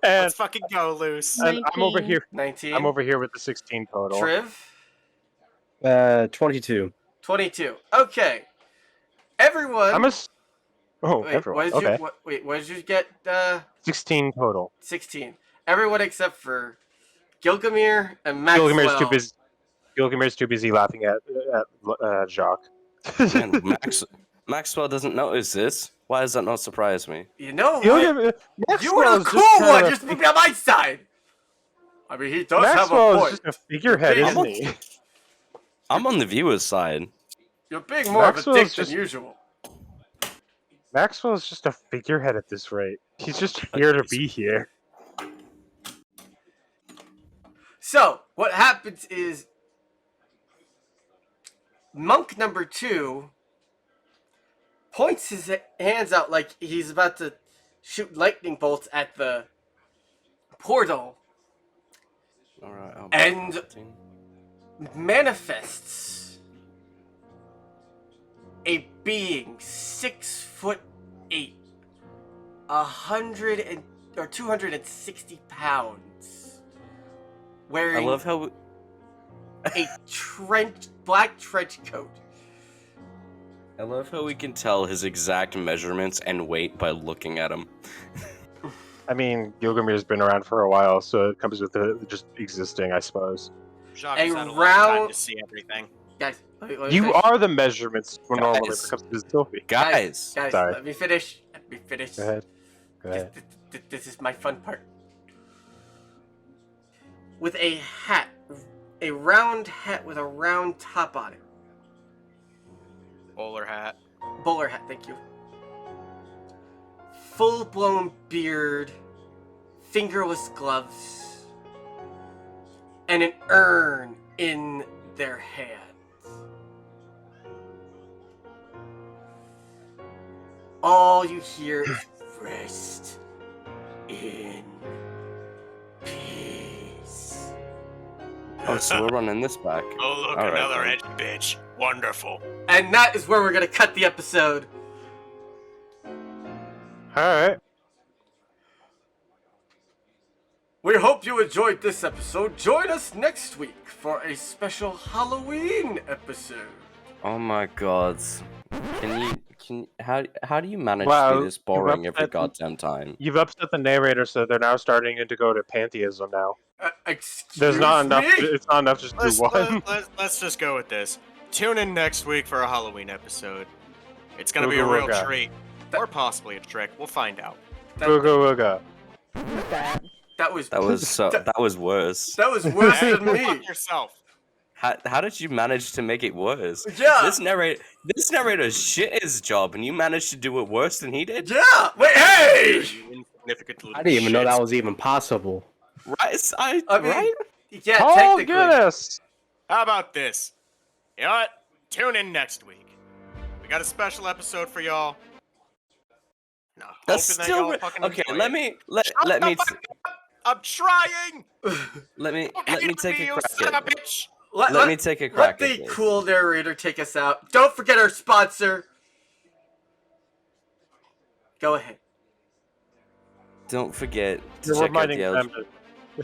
Let's fucking go, Luce. and I'm over here. 19. I'm over here with the 16 total. Triv. 22. 22. Okay. Everyone. I'm a. Oh, Wait, everyone. what did Okay. what did you get? 16 total. 16. Everyone except for Gilga'meir and Maxwell. Gilga'meir's too busy laughing at Jaque. Man, Maxwell doesn't notice this. Why does that not surprise me? You know what? Gilga'meir, You were the cool one. You're supposed to be on my side. I mean, he does Maxwell have a is point. just a figurehead, Big- isn't he? I'm on the viewer's side. You're being more of a Maxwell's dick just- than usual. Maxwell is just a figurehead at this rate. He's just here to be here. So, what happens is monk number 2 points his hands out like he's about to shoot lightning bolts at the portal Alright, and manifests a being 6'8", 260 pounds, I wearing love how a black trench coat. I love how we can tell his exact measurements and weight by looking at him. I mean, Gilga'meir's been around for a while, so it comes with just existing, I suppose. Jacques A has had a lot of time round- to see everything. Guys, let me You finish. are the measurements for normally when Guys. it comes to Sylphie. Guys! Guys, Sorry. let me finish. Let me finish. Go ahead. Go ahead. This is my fun part. With a hat, a round hat with a round top on it. Bowler hat. Bowler hat, thank you. Full-blown beard, fingerless gloves, and an urn in their hands. All you hear is rest in peace. Oh, so we're running this back. Oh, look, All right, another then. edgy bitch. Wonderful. And that is where we're gonna cut the episode. Alright. We hope you enjoyed this episode. Join us next week for a special Halloween episode. Oh my god. How do you manage Wow, to be this boring you've every upset- goddamn time? You've upset the narrator, so they're now starting to go to pantheism now. Excuse There's not enough. me? It's not enough just to do one. Let's just go with this. Tune in next week for a Halloween episode. It's gonna be a Ooga real wooga. treat. Or possibly a trick. We'll find out. Ooga wooga. Bad. That was That was worse. that was worse Hey, than go me. fuck yourself. How did you manage to make it worse? Yeah. This narrator shit his job, and you managed to do it worse than he did. Yeah. Wait. Hey. You insignificant little I didn't even know shit. that was even possible. Right? I mean, right? yeah. Oh, Technically. Guinness! How about this? You know what? Tune in next week. We got a special episode for y'all. No, That's hoping that still y'all fucking okay. enjoy Let it. me let Shut let the me fuck up! I'm trying. let me take a You crack son of a at it. bitch. Let me take a Let crack the at this. cool narrator take us out. Don't forget our sponsor. Go ahead. Don't forget to You're check out reminding the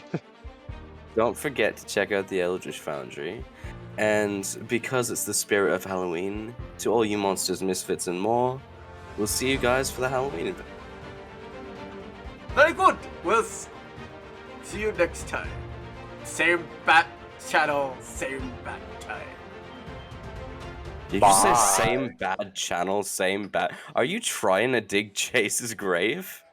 them. Don't forget to check out the Eldritch Foundry. And because it's the spirit of Halloween, to all you monsters, misfits, and more, we'll see you guys for the Halloween event. Very good. We'll see you next time. Same bat channel, same bat time. Did you say Bye. same bad channel, same bad? Are you trying to dig Chase's grave?